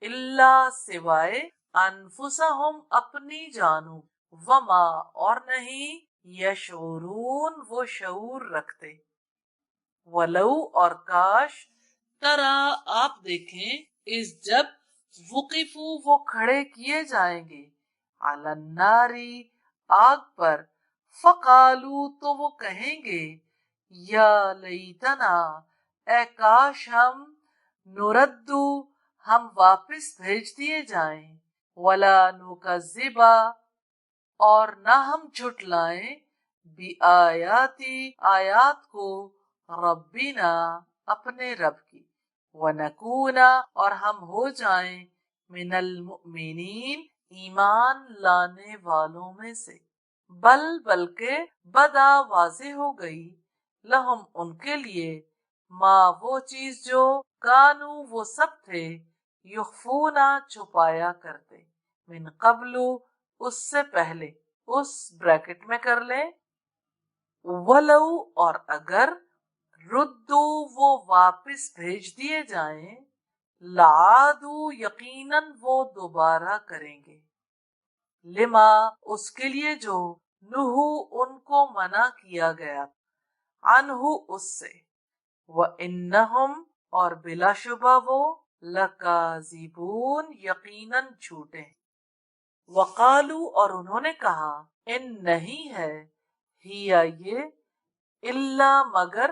الا سوائے انفسہم اپنی جانوں وما اور نہیں یشعرون وہ شعور رکھتے ولو اور کاش ترا آپ دیکھیں اس جب وقفو وہ کھڑے کیے جائیں گے علی الناری آگ پر فقالو تو وہ کہیں گے یا لیتنا اے کاش ہم نردو ہم واپس بھیج دیے جائیں ولا نکذبا اور نہ ہم جھٹلائیں بھی آیات کو ربنا اپنے رب کی ونکونا اور ہم ہو جائیں من المؤمنین ایمان لانے والوں میں سے بلکہ بدا واضح ہو گئی لہم ان کے لیے ما وہ چیز جو کانو وہ سب تھے یخفونا چھپایا کرتے من قبلو اس سے پہلے اس بریکٹ میں کر لیں ولو اور اگر ردو وہ واپس بھیج دیے جائیں لعادو یقیناً وہ دوبارہ کریں گے لما اس کے لیے جو نہو ان کو منع کیا گیا عنہ اس سے وَإِنَّهُمْ اور بلا شبہ وہ لَكَاذِبُونَ یقیناً جھوٹے وقالو اور انہوں نے کہا ان نہیں ہے ہیا یہ الا مگر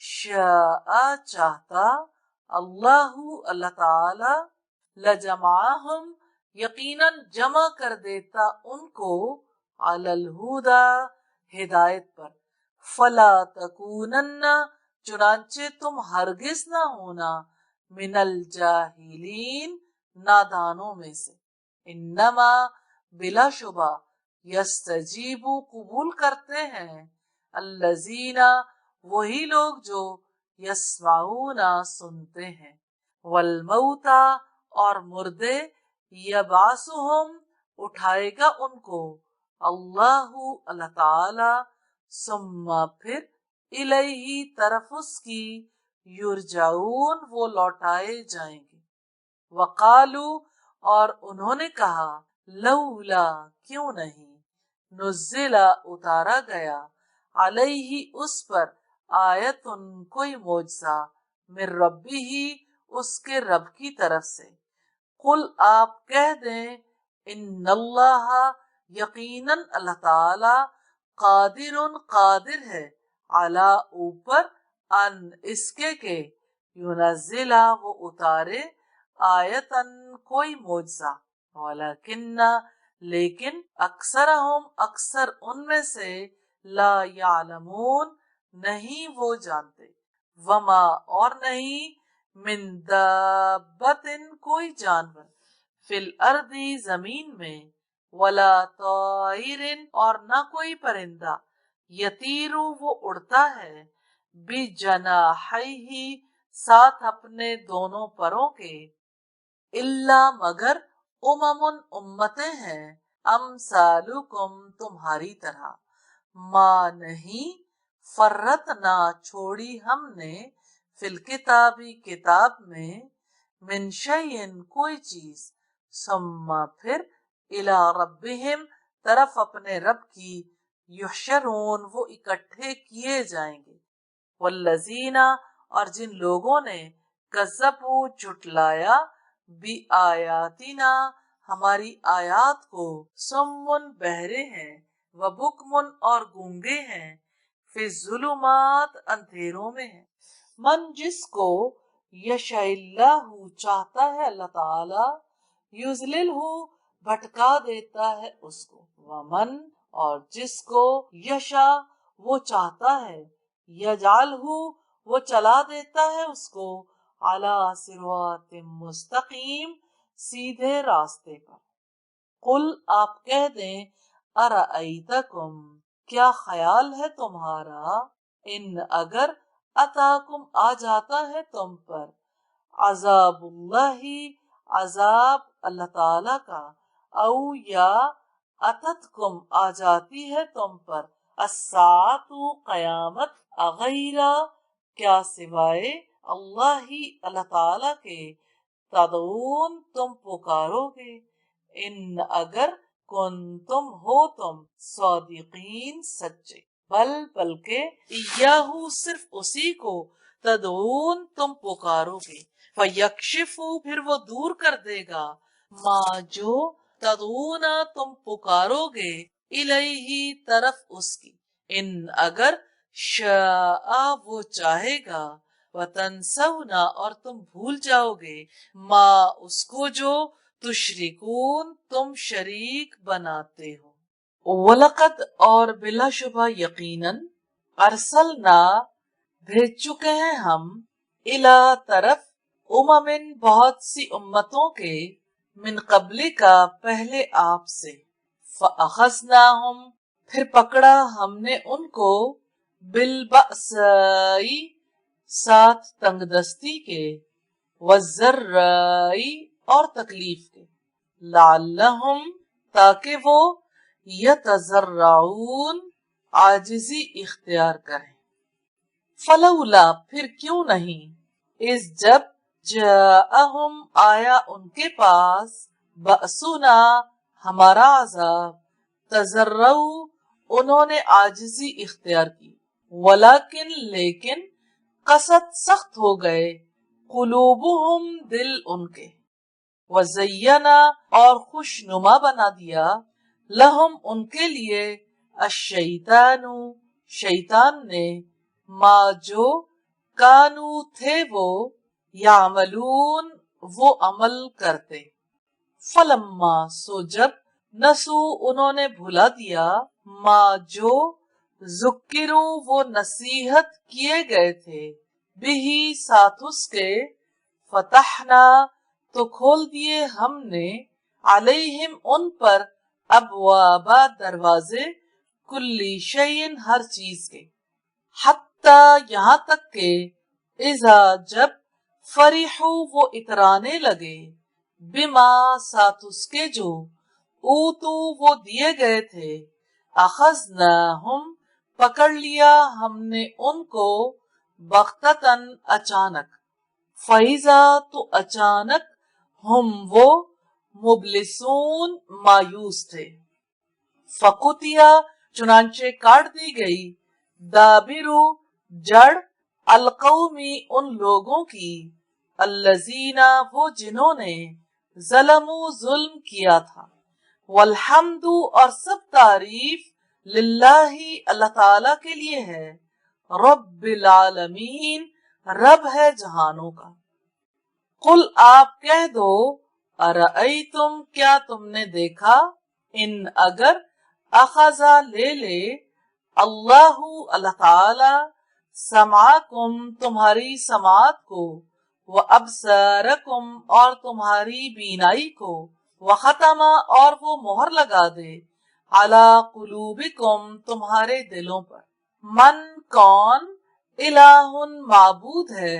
شاء چاہتا، اللہ اللہ تعالی، لجمعہم یقیناً جمع کر دیتا ان کو، علی الہدی ہدایت پر، فلا تکونن چنانچہ تم ہرگز نہ ہونا، من الجاہلین نادانوں میں سے، انما بلا شبہ، یستجیب قبول کرتے ہیں، الذین وہی لوگ جو یسمعون سنتے ہیں، والموتى اور مردے، یبعثہم اٹھائے گا ان کو، اللہ اللہ تعالی، ثم پھر الیہ طرف اس کی، یرجعون وہ لوٹائے جائیں گے، وقالو اور انہوں نے کہا، لولا کیوں نہیں، نزل اتارا گیا، علیہ اس پر، آیتن کوئی معجزہ، من ربہ اس کے رب کی طرف سے، قل آپ کہہ دیں، ان اللہ یقیناً اللہ تعالی، قادر قادر ہے، علی اوپر، ان اس کے کہ، ینزلہ وہ اتارے، آیتن کوئی معجزہ، ولیکن لیکن اکثرہم اکثر ان میں سے، لا یعلمون نہیں وہ جانتے، وما اور نہیں، من دابت کوئی جانور، فی الارض زمین میں، ولا طائر اور نہ کوئی پرندہ، یطیرو وہ اڑتا ہے، بجناحیہ ساتھ اپنے دونوں پروں کے، الا مگر، امتیں ہیں، امثالکم تمہاری طرح، ما نہیں، فرتنا چھوڑی ہم نے، فی الکتابی کتاب میں، من شیئن کوئی چیز، ثم پھر، الی ربہم طرف اپنے رب کی، یحشرون وہ اکٹھے کیے جائیں گے، والذین اور جن لوگوں نے، کذبوا جھٹلایا، بآیاتنا ہماری آیات کو، سمن بہرے ہیں، وبکمن اور گونگے ہیں، فی الظلمات اندھیروں میں ہیں، من جس کو، یشاء اللہ چاہتا ہے اللہ تعالی، یضللہ بھٹکا دیتا ہے اس کو، ومن اور جس کو، یشاء وہ چاہتا ہے، یجعلہ وہ چلا دیتا ہے اس کو، علی صراط مستقیم سیدھے راستے پر، قل آپ کہہ دیں، ارأیتکم کیا خیال ہے تمہارا، ان اگر، اتاکم آ جاتا ہے تم پر، عذاب اللہ عذاب اللہ تعالی کا، او یا اتتکم آ جاتی ہے تم پر، الساعۃ قیامت، اغیر کیا سوائے، اللہ اللہ تعالی کے، تدعون تم پکارو گے، ان اگر، کنتم ہو تم، صادقین سچے، بلکہ، ایاہو صرف اسی کو، تدعون تم پکارو گے، فیکشف پھر وہ دور کر دے گا، ما جو، تدعون تم پکارو گے، الیہ طرف اس کی، ان اگر، شاء وہ چاہے گا، وتنسون اور تم بھول جاؤ گے، ما اس کو جو، تشرکون تم شریک بناتے ہو، وَلَقَدْ اور بلا شبہ یقیناً، ارسلنا بھیج چکے ہیں ہم، الا طرف، بہت سی امتوں کے، من قبل کا پہلے آپ سے، فَأَخَذْنَاهُمْ پھر پکڑا ہم نے ان کو، بالبأساء ساتھ تنگ دستی کے، والضراء اور تکلیف کے، لعلہم تاکہ وہ، یتضرعون عاجزی اختیار کریں، فلولا پھر کیوں نہیں، اس جب، جاءہم آیا ان کے پاس، بأسنا ہمارا عذاب، تضرعوا انہوں نے عاجزی اختیار کی، ولیکن لیکن، قست سخت ہو گئے، قلوبہم دل ان کے، وزینا اور خوشنما بنا دیا، لہم ان کے لیے، الشیطان شیطان نے، ما جو، کانو تھے وہ یعملون وہ عمل کرتے فلما سو جب نسو انہوں نے بھلا دیا ما جو ذکرو وہ نصیحت کیے گئے تھے بہی ساتھ اس کے فتحنا تو کھول دیے ہم نے علیہم ان پر ابواب دروازے کلی شیء ہر چیز کے حتی یہاں تک کہ اذا جب فرحو وہ اترانے لگے بما ساتھ اس کے جو اوتو وہ دیے گئے تھے اخذناہم پکڑ لیا ہم نے ان کو بغتتن اچانک فیضا تو اچانک ہم وہ مبلسون مایوس تھے فقطیا چنانچہ کاٹ دی گئی دابرو جڑ القومی ان لوگوں کی الذین وہ جنہوں نے ظلموا ظلم کیا تھا والحمد اور سب تعریف للہ اللہ تعالی کے لیے ہے رب العالمین رب ہے جہانوں کا قل آپ کہہ دو ارأیتم کیا تم نے دیکھا ان اگر اخذا لے لے اللہ اللہ تعالی سمعکم تمہاری سماعت کو وابصارکم اور تمہاری بینائی کو وختم اور وہ مہر لگا دے علی قلوبکم تمہارے دلوں پر من کون الہ معبود ہے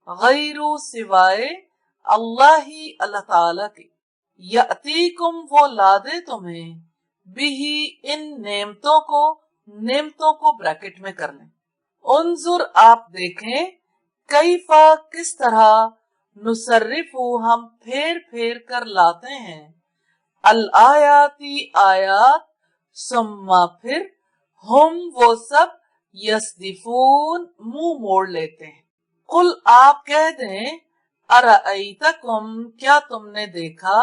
غیر سوائے اللہ اللہ تعالی کے یاتیکم وہ لا دے تمہیں بھی ان نعمتوں کو بریکٹ میں کر لیں انظر آپ دیکھیں کیفا کس طرح نصرف ہم پھیر پھیر کر لاتے ہیں الآیاتی آیات ثم پھر ہم وہ سب یصدفون منہ موڑ لیتے ہیں قل آپ کہہ دیں ارأیتکم کیا تم نے دیکھا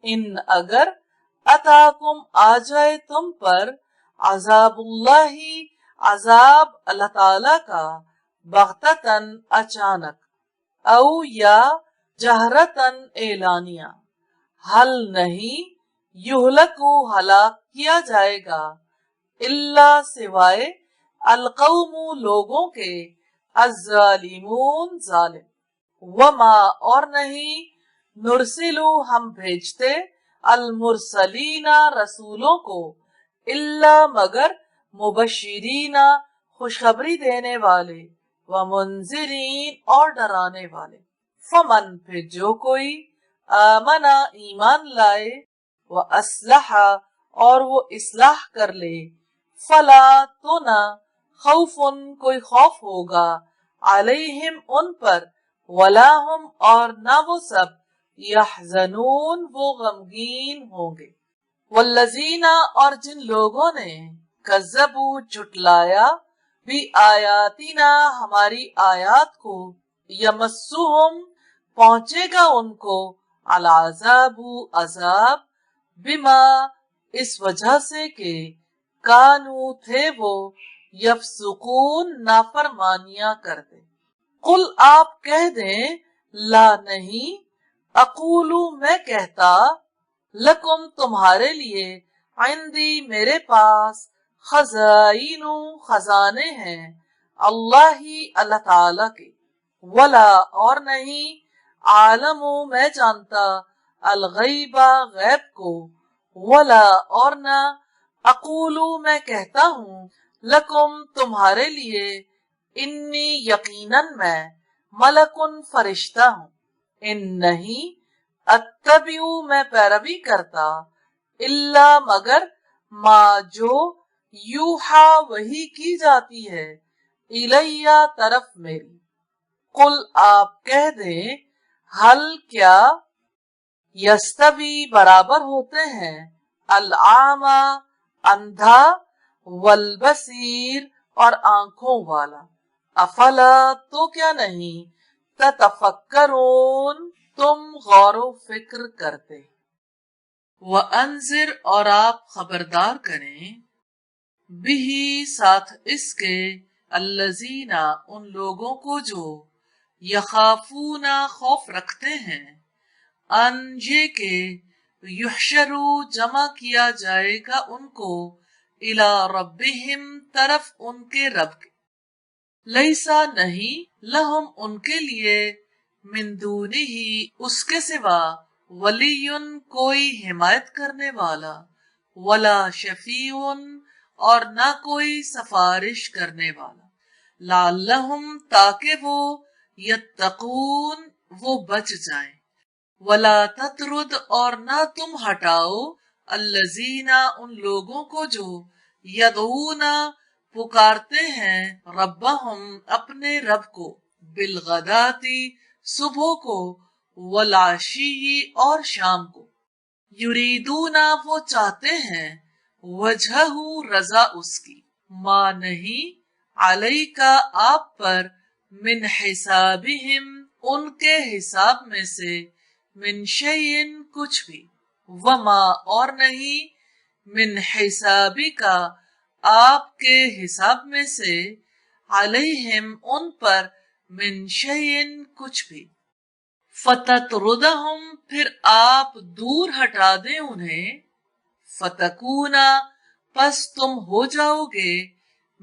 ان اگر اتاکم آ جائے تم پر عذاب اللہ عذاب اللہ تعالی کا بغتتن اچانک او یا جہرتن اعلانیہ حل نہیں یہلکو ہلاک کیا جائے گا اللہ سوائے القوم لوگوں کے الظالمون ظالم وما اور نہیں نرسلو ہم بھیجتے المرسلین رسولوں کو اللہ مگر مبشرین خوشخبری دینے والے ومنذرین اور ڈرانے والے فمن پھر جو کوئی آمنا ایمان لائے واصلح اور وہ اصلاح کر لے فلا تو نہ خوف کوئی خوف ہوگا علیہم ان پر ولا ہم اور نہ وہ سب یحزنون وہ غمگین ہوں گے والذین اور جن لوگوں نے کذبو جھٹلایا بھی آیاتنا ہماری آیات کو یمسوہم پہنچے گا ان کو العذاب عذاب بما اس وجہ سے کہ کانو تھے وہ یفسقون نافرمانیاں کرتے قل آپ کہہ دیں لا نہیں اقولو میں کہتا لکم تمہارے لیے عندی میرے پاس خزائن خزانے ہیں اللہ اللہ تعالی کے ولا اور نہیں عالم میں جانتا الغیب غیب کو ولا اور نہ اقولو میں کہتا ہوں لکم تمہارے لیے انی یقیناً میں ملکن فرشتہ ہوں ان نہیں اتبعو میں پیروی کرتا الا مگر ما جو یوحا وحی کی جاتی ہے الیہ طرف میری قل آپ کہہ دیں حل کیا یستوی برابر ہوتے ہیں العامى اندھا والبصیر اور آنکھوں والا افلا تو کیا نہیں تتفکرون تم غور و فکر کرتے وانذر اور آپ خبردار کریں بھی ساتھ اس کے الذین ان لوگوں کو جو یخافون خوف رکھتے ہیں ان یہ کہ یحشرو جمع کیا جائے گا ان کو الی ربہم طرف ان کے رب کے لیسا نہیں لہم ان کے لیے من دونہ اس کے سوا ولی کوئی حمایت کرنے والا ولا شفیع اور نہ کوئی سفارش کرنے والا لعلہم تاکہ وہ یتقون وہ بچ جائیں ولا تطرد اور نہ تم ہٹاؤ الذین ان لوگوں کو جو یدعون پکارتے ہیں ربہم اپنے رب کو بالغداتی صبح کو والعشی اور شام کو یریدون وہ چاہتے ہیں وجہہ رضا اس کی ما نہیں علیکا آپ پر من حسابہم ان کے حساب میں سے من شیئن کچھ بھی وما اور نہیں من حسابی کا آپ کے حساب میں سے علیہم ان پر من شیئن کچھ بھی فتطردہم پھر آپ دور ہٹا دیں انہیں فتکونا پس تم ہو جاؤ گے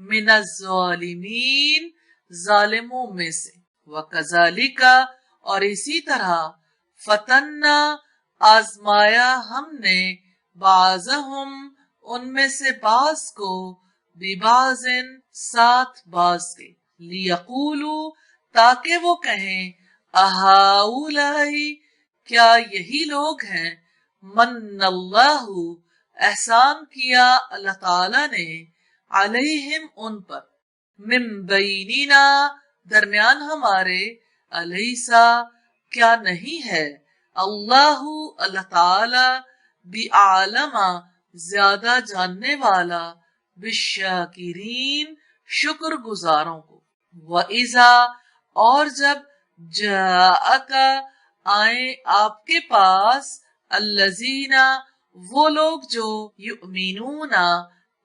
من الظالمین ظالموں میں سے وکذالک اور اسی طرح فتنہ آزمایا ہم نے بعضہم ان میں سے بعض کو ببعضن ساتھ بعض کے لیقولو تاکہ وہ کہیں اہاؤلائی کیا یہی لوگ ہیں من اللہ احسان کیا اللہ تعالی نے علیہم ان پر من بیننا درمیان ہمارے الیسا کیا نہیں ہے اللہ اللہ تعالی بعالم زیادہ جاننے والا بالشاکرین شکر گزاروں کو وَإِذَا اور جب جاءک آئیں آپ کے پاس الذین وہ لوگ جو یؤمنون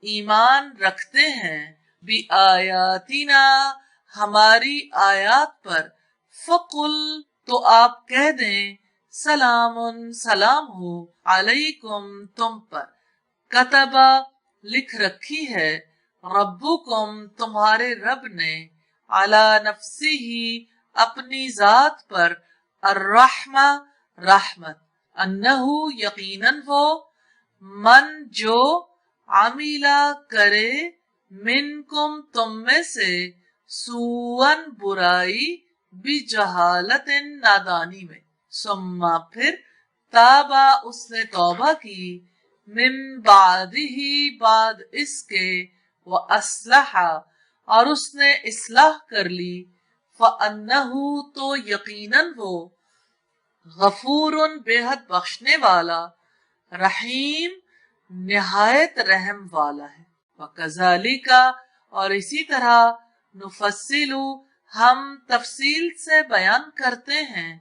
ایمان رکھتے ہیں بآیاتنا ہماری آیات پر فقل تو آپ کہہ دیں سلام سلام ہو علیکم تم پر کتبہ لکھ رکھی ہے ربکم تمہارے رب نے علی نفسہ اپنی ذات پر الرحمہ رحمت انہو یقیناً وہ من جو عملہ کرے منکم تم میں سے سوءن برائی بجہالت نادانی میں ثم پھر تابا اس نے توبہ کی من بعدہ بعد اس کے وَأَصْلَحَ اور اس نے اصلاح کر لی فَأَنَّهُ تو یقیناً وہ غفور بے حد بخشنے والا رحیم نہایت رحم والا ہے وَكَذَلِكَ اور اسی طرح نفصل ہم تفصیل سے بیان کرتے ہیں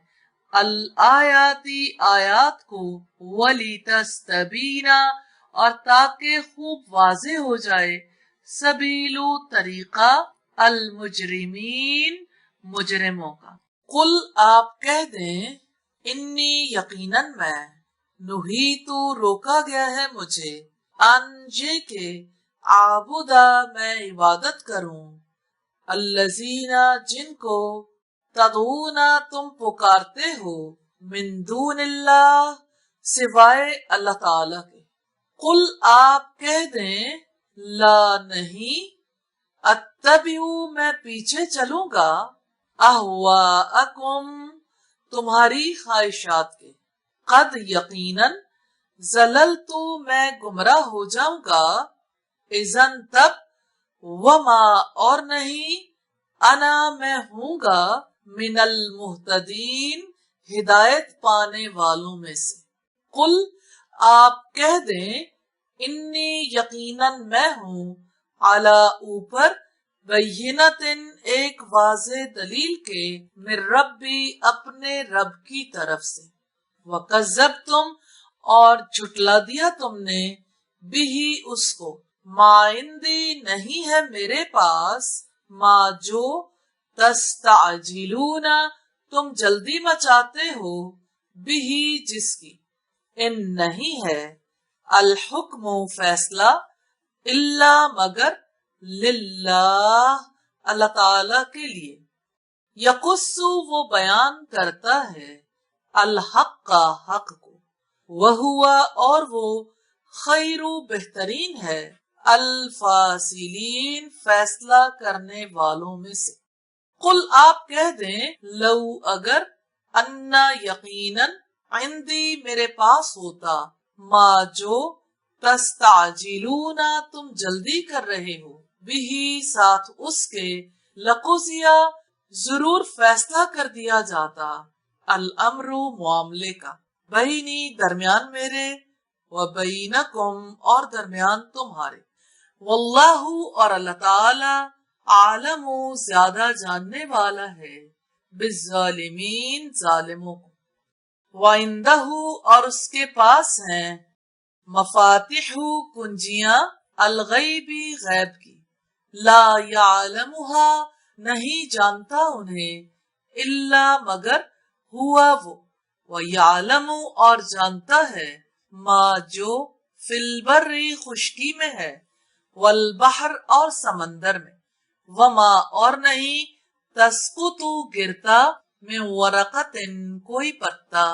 الآیاتی آیات کو وَلِتَسْتَبِینَ اور تاکہ خوب واضح ہو جائے سبیل طریقہ المجرمین مجرموں کا قل آپ کہہ دیں انی یقیناً میں نہیتو روکا گیا ہے مجھے ان یہ کہ عابدہ میں عبادت کروں الذین جن کو تدعونا تم پکارتے ہو من دون اللہ سوائے اللہ تعالی کے قل آپ کہہ دیں لا نہیں اتبعو میں پیچھے چلوں گا اہواءکم تمہاری خواہشات کے قد یقیناً زللتو میں گمراہ ہو جاؤں گا اذن تب وما اور نہیں انا میں ہوں گا من المہتدین ہدایت پانے والوں میں سے قل آپ کہہ دیں انی یقیناً میں ہوں علی اوپر بینۃ ایک واضح دلیل کے من ربی اپنے رب کی طرف سے وکذبتم اور جھٹلا دیا تم نے بھی اس کو ما عندی نہیں ہے میرے پاس ما جو تستعجلون تم جلدی مچاتے ہو بھی جس کی ان نہیں ہے الحکم فیصلہ الا مگر للہ اللہ تعالی کے لیے یقصو وہ بیان کرتا ہے الحق کا حق کو وہوا اور وہ خیر بہترین ہے الفاصلین فیصلہ کرنے والوں میں سے قل آپ کہہ دیں لو اگر انا یقیناً عندی میرے پاس ہوتا ما جو تستعجلون تم جلدی کر رہے ہو بھی ساتھ اس کے لقضیا ضرور فیصلہ کر دیا جاتا الامر معاملے کا بینی درمیان میرے و بینکم اور درمیان تمہارے واللہ اور اللہ تعالی عالم زیادہ جاننے والا ہے بالظالمین ظالموں کو وعندہ اور اس کے پاس ہیں مفاتیح کنجیاں الغیبی غیب کی لا یعلمها نہیں جانتا انہیں الا مگر ہوا وہ ویعلم اور جانتا ہے ما جو فی البر خشکی میں ہے والبحر اور سمندر میں وما اور نہیں تسقط گرتا من ورقت کوئی پتا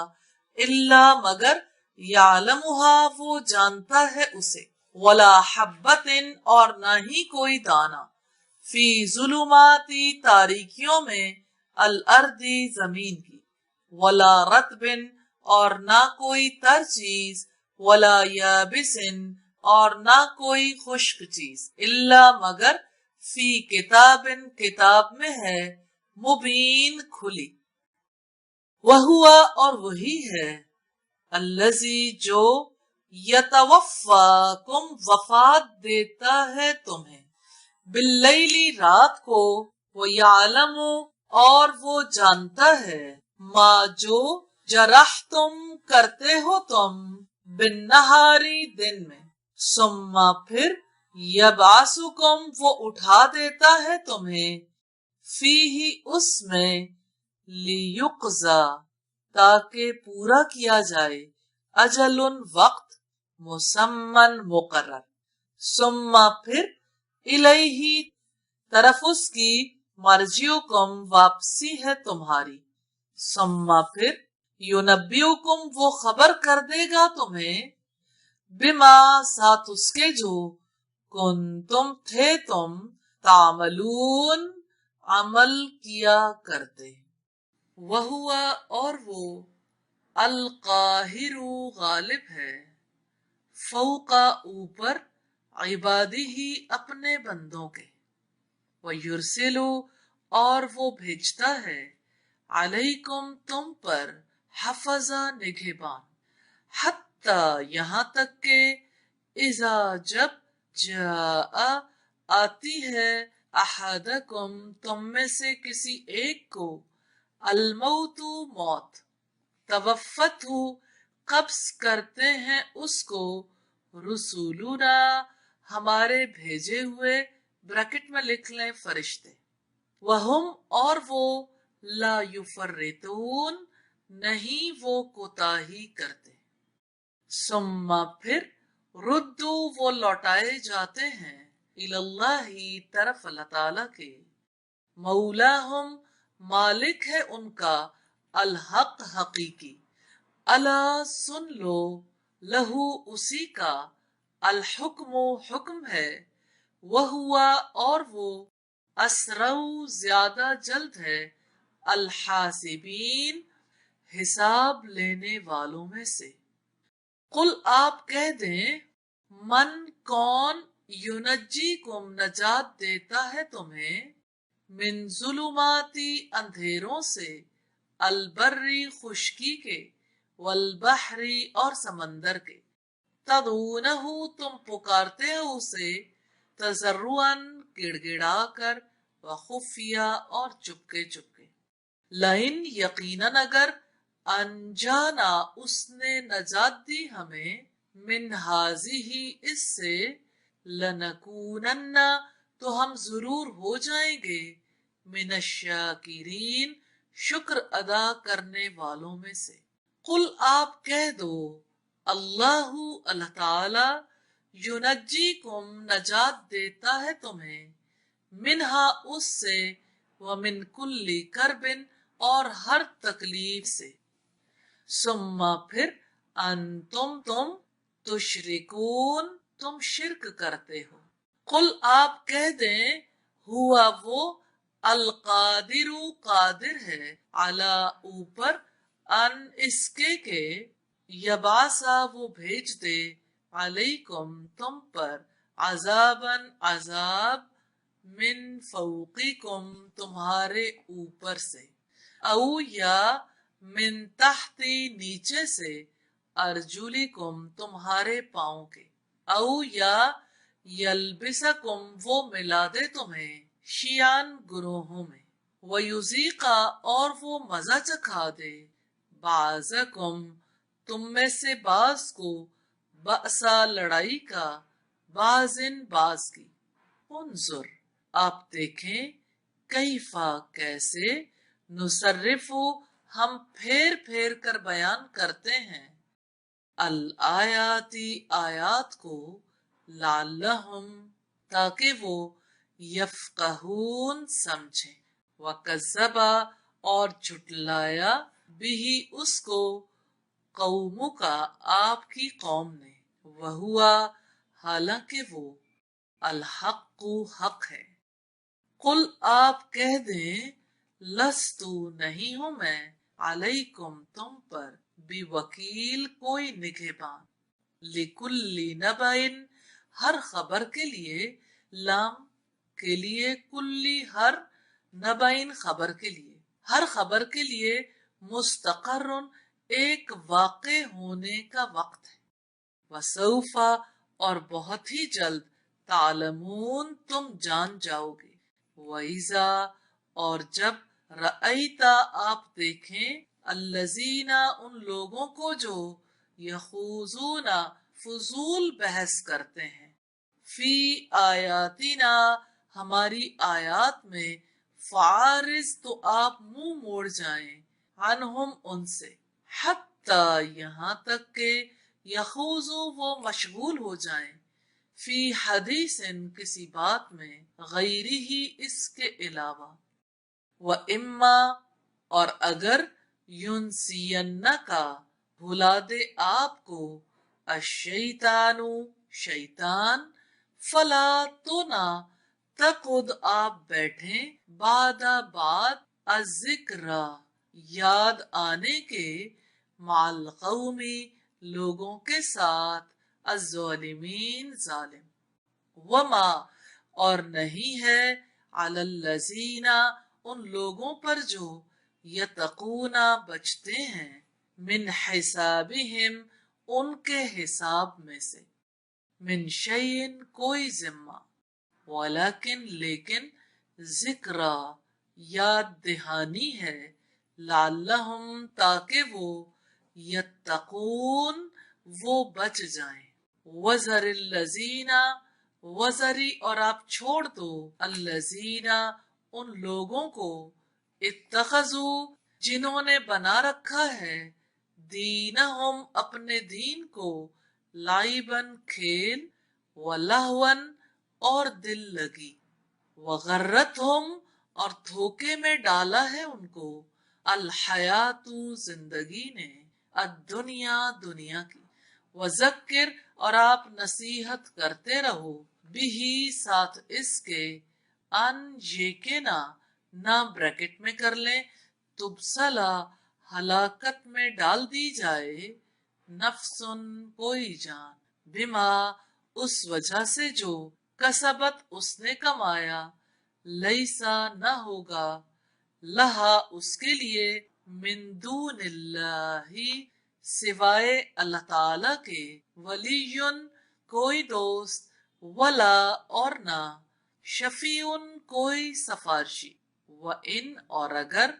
الا مگر یعلمها وہ جانتا ہے اسے ولا حبت اور نہ ہی کوئی دانا فی ظلماتی تاریکیوں میں الارض زمین کی ولا رطب اور نہ کوئی تر چیز ولا یابس اور نہ کوئی خشک چیز الا مگر فی کتاب کتاب میں ہے مبین کھلی وہوا اور وہی ہے الذی جو یتوفاکم وفات دیتا ہے تمہیں باللیل رات کو ویعلم اور وہ جانتا ہے ما جو جرحتم کرتے ہو تم بالنہاری دن میں ثم پھر یبعثکم وہ اٹھا دیتا ہے تمہیں فیہ اس میں لیقضی تاکہ پورا کیا جائے اجل وقت مسمن مقرر ثم پھر الیہ طرف اس کی مرجعکم واپسی ہے تمہاری ثم پھر ینبئکم وہ خبر کر دے گا تمہیں بما ساتھ اس کے جو کنتم تھے تم تعملون عمل کیا کرتے وہوا اور وہ القاہر غالب ہے فوق اوپر عبادی ہی اپنے بندوں کے ویرسل اور وہ بھیجتا ہے علیکم تم پر حفظہ نگہبان حتی یہاں تک کہ اذا جب جاء آتی ہے احدکم تم میں سے کسی ایک کو الموت موت توفت ہو قبض کرتے ہیں اس کو رسولنا ہمارے بھیجے ہوئے بریکٹ میں لکھ لیں فرشتے وہم اور وہ لا یفرطون نہیں وہ کوتاہی کرتے ثم پھر ردو وہ لوٹائے جاتے ہیں اللہ طرف اللہ تعالی کے مولاہم مالک ہے ان کا الحق حقیقی الا سن لو لہو اسی کا الحکم حکم ہے وہوا اور وہ اسرع زیادہ جلد ہے الحاسبین حساب لینے والوں میں سے قل آپ کہہ دیں من کون ینجیکم نجات دیتا ہے تمہیں من ظلماتی اندھیروں سے البری خشکی کے والبحری اور سمندر کے تدعونہ تم پکارتے ہو اسے تضرعاً گڑ گڑا کر وخفیہ اور چپکے چپکے لئن یقیناً اگر انجانا اس نے نجات دی ہمیں من ہی اس سے لنکونن تو ہم ضرور ہو جائیں گے من الشاکرین شکر ادا کرنے والوں میں سے۔ قل آپ کہہ دو اللہ تعالی ینجیکم نجات دیتا ہے تمہیں منہا اس سے ومن کل کرب اور ہر تکلیف سے ثم پھر تم تشرکون تم شرک کرتے ہو۔ قل آپ کہہ دیں ہوا وہ القادر قادر ہے علی اوپر ان اس کے یباسا وہ بھیج دے علیکم تم پر عذاباً عذاب من فوقکم تمہارے اوپر سے او یا من تحتی نیچے سے ارجلکم تمہارے پاؤں کے او یا یلبسکم وہ ملا دے تمہیں شیعان گروہوں میں ویذیقا اور وہ مزہ چکھا دے بعضکم تم میں سے بعض کو بأسا لڑائی کا بعضن بعض کی انظر آپ دیکھیں کیفا کیسے نصرف ہم پھیر پھیر کر بیان کرتے ہیں الآیاتی آیات کو لعلہم تاکہ وہ یفقہون سمجھیں وکذبا اور جھٹلایا بھی اس کو قوم کا آپ کی قوم نے وہوا حالانکہ وہ الحق حق ہے۔ قل آپ کہہ دیں لستو نہیں ہوں میں علیکم تم پر بھی وکیل کوئی نگہبان لکل نبئن ہر خبر کے لیے لام کے لیے کلی ہر نبئن خبر کے لیے ہر خبر کے لیے مستقر ایک واقع ہونے کا وقت ہے وسوفا اور بہت ہی جلد تعلمون تم جان جاؤ گے وَإِذَا اور جب رأیتا آپ دیکھیں الذین ان لوگوں کو جو یخوضون فضول بحث کرتے ہیں فی آیاتنا ہماری آیات میں فعارض تو آپ منہ موڑ جائیں عنہم ان سے حتی یہاں تک کہ یخوضو وہ مشغول ہو جائیں فی حدیث کسی بات میں غیری ہی اس کے علاوہ وَإِمَّا اور اگر یُنْسِيَنَّکَ بھلا دے آپ کو الشیطان شیطان فلا تو نہ تقعد آپ بیٹھیں بعد الذکر یاد آنے کے مع القوم لوگوں کے ساتھ الظالمین ظالم وما اور نہیں ہے علی الذین ان لوگوں پر جو یتقون بچتے ہیں من حسابہم ان کے حساب میں سے من شیئن کوئی ذمہ ولیکن لیکن ذکرہ یاد دہانی ہے لعلہم تاکہ وہ یتقون وہ بچ جائیں وذر الذین وذری اور آپ چھوڑ دو الذین ان لوگوں کو اتخذو جنہوں نے بنا رکھا ہے دینہم اپنے دین کو لعباً کھیل ولہواً اور دل لگی وغرتہم اور دھوکے میں ڈالا ہے ان کو الحیات زندگی نے الدنیا دنیا کی وذکر اور آپ نصیحت کرتے رہو بھی ساتھ اس کے ان یہ کہ نہ بریکٹ میں کر لیں تبصلہ ہلاکت میں ڈال دی جائے نفسن کوئی جان بما اس وجہ سے جو کسبت اس نے کمایا لیسا نہ ہوگا لہا اس کے لیے من دون اللہ سوائے اللہ تعالی کے ولیٌ کوئی دوست ولا اور نہ شفیعٌ کوئی سفارشی وَإِنْ اور اگر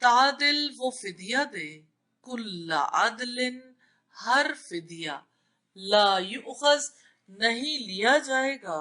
تعدل وہ فدیہ دے کل عدل ہر فدیہ لا یؤخذ نہیں لیا جائے گا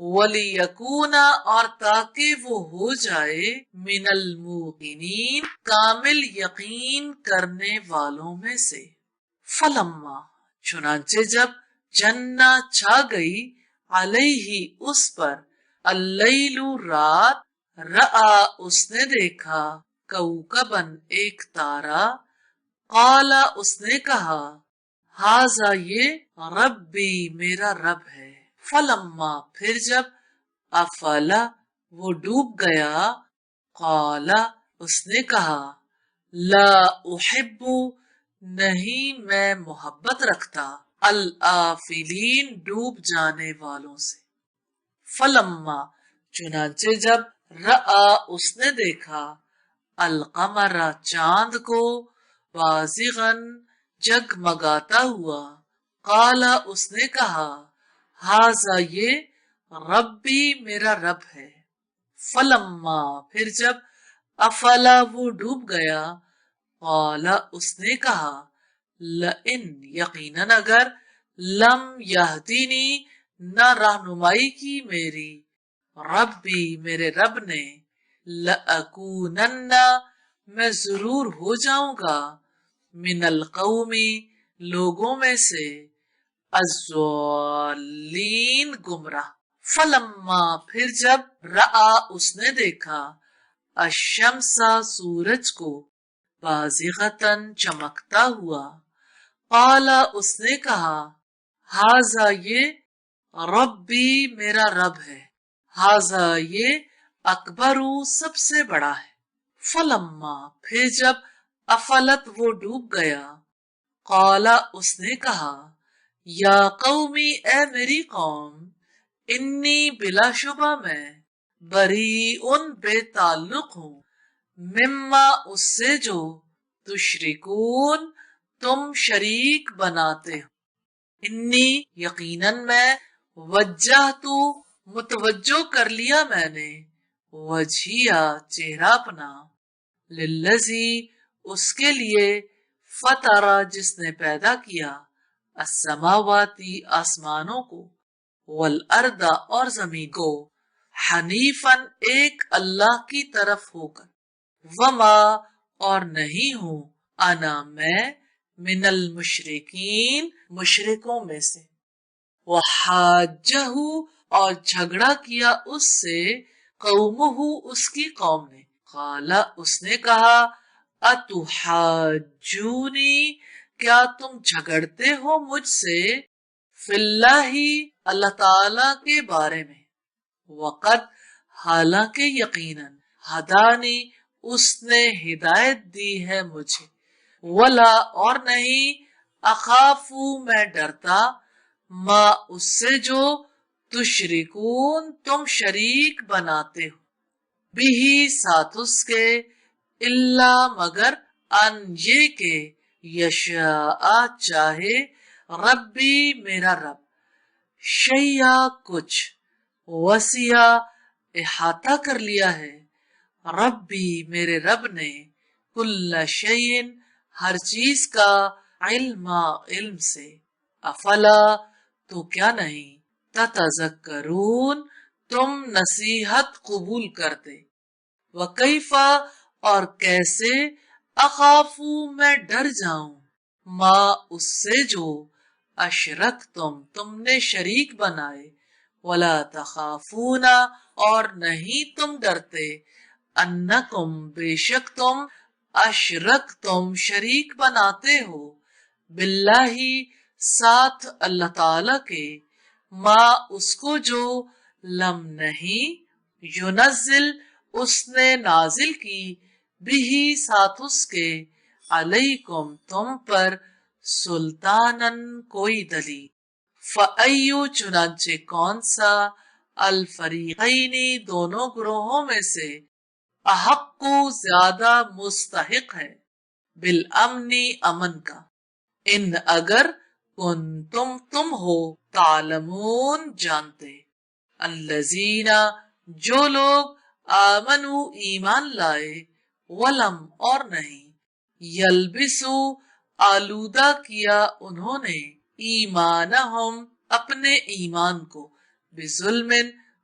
وَلِيَكُونَ اور تاکہ وہ ہو جائے من الموقنین کامل یقین کرنے والوں میں سے۔ فلما چنانچہ جب جنّا چھا گئی علیہ اس پر اللیل رات رآ اس نے دیکھا کوکبن ایک تارا قال اس نے کہا ہاذا یہ ربی میرا رب ہے۔ فلما پھر جب افلا وہ ڈوب گیا قال اس نے کہا لا احب نہیں میں محبت رکھتا الآفلین ڈوب جانے والوں سے۔ فلما چنانچہ جب رآ اس نے دیکھا القمر چاند کو بازغن جگمگاتا ہوا قال اس نے کہا ہاذا یہ ربی میرا رب ہے۔ فلما پھر جب افلا وہ ڈوب گیا قال اس نے کہا لئن یقیناً اگر لم یہدینی نہ رہنمائی کی میری ربی میرے رب نے لأکونن میں ضرور ہو جاؤں گا من القومی لوگوں میں سے الضالین گمراہ۔ فلما پھر جب رآ اس نے دیکھا الشمس سورج کو بازغتن چمکتا ہوا قال اس نے کہا ہاذا یہ ربی میرا رب ہے ہاذا یہ اکبر سب سے بڑا ہے۔ فلما پھر جب افلت وہ ڈوب گیا قال اس نے کہا یا قومی اے میری قوم انی بلا شبہ میں بریئن بے تعلق ہوں مما اس سے جو تشرکون تم شریک بناتے ہو۔ انی یقیناً میں وجہت متوجہ کر لیا میں نے وجہیا چہرہ اپنا للذی اس کے لیے فطرہ جس نے پیدا کیا السماواتی آسمانوں کو والارض اور زمین کو حنیفاً ایک اللہ کی طرف ہو کر وما اور نہیں ہوں انا میں من المشرکین مشرکوں میں سے۔ وحاجہ اور جھگڑا کیا اس سے قومہ اس کی قوم نے قال اس نے کہا اتحاجونی کیا تم جھگڑتے ہو مجھ سے فی اللہ اللہ تعالی کے بارے میں وقد حالانکہ یقیناً ہدانی اس نے ہدایت دی ہے مجھے ولا اور نہیں اخافو میں ڈرتا ما اس سے جو تشرکون تم شریک بناتے ہو بھی ساتھ اس کے اللہ مگر ان یہ کہ یشاء چاہے ربی میرا رب شیء کچھ وسیع احاطہ کر لیا ہے ربی میرے رب نے کل شیء ہر چیز کا علم سے افلا تو کیا نہیں تتذکرون تم نصیحت قبول کرتے وکیفا اور کیسے اخافو میں ڈر جاؤں ما اس سے جو اشرک تم نے شریک بنائے ولا تخافون اور نہیں تم ڈرتے انکم بے شک تم اشرک تم شریک بناتے ہو باللہ ساتھ اللہ تعالی کے ما اس کو جو لم نہیں ینزل اس نے نازل کی بھی ساتھ اس کے علیکم تم پر سلطانن کوئی دلیل فَأَيُّ چنانچہ کون سا الفریقین دونوں گروہوں میں سے احق زیادہ مستحق ہے بالامن امن کا ان اگر تم ہو تعلمون جانتے الذین جو لوگ آمنو ایمان لائے ولم اور نہیں یلبسو آلودہ کیا انہوں نے ایمانہم اپنے ایمان کو بظلم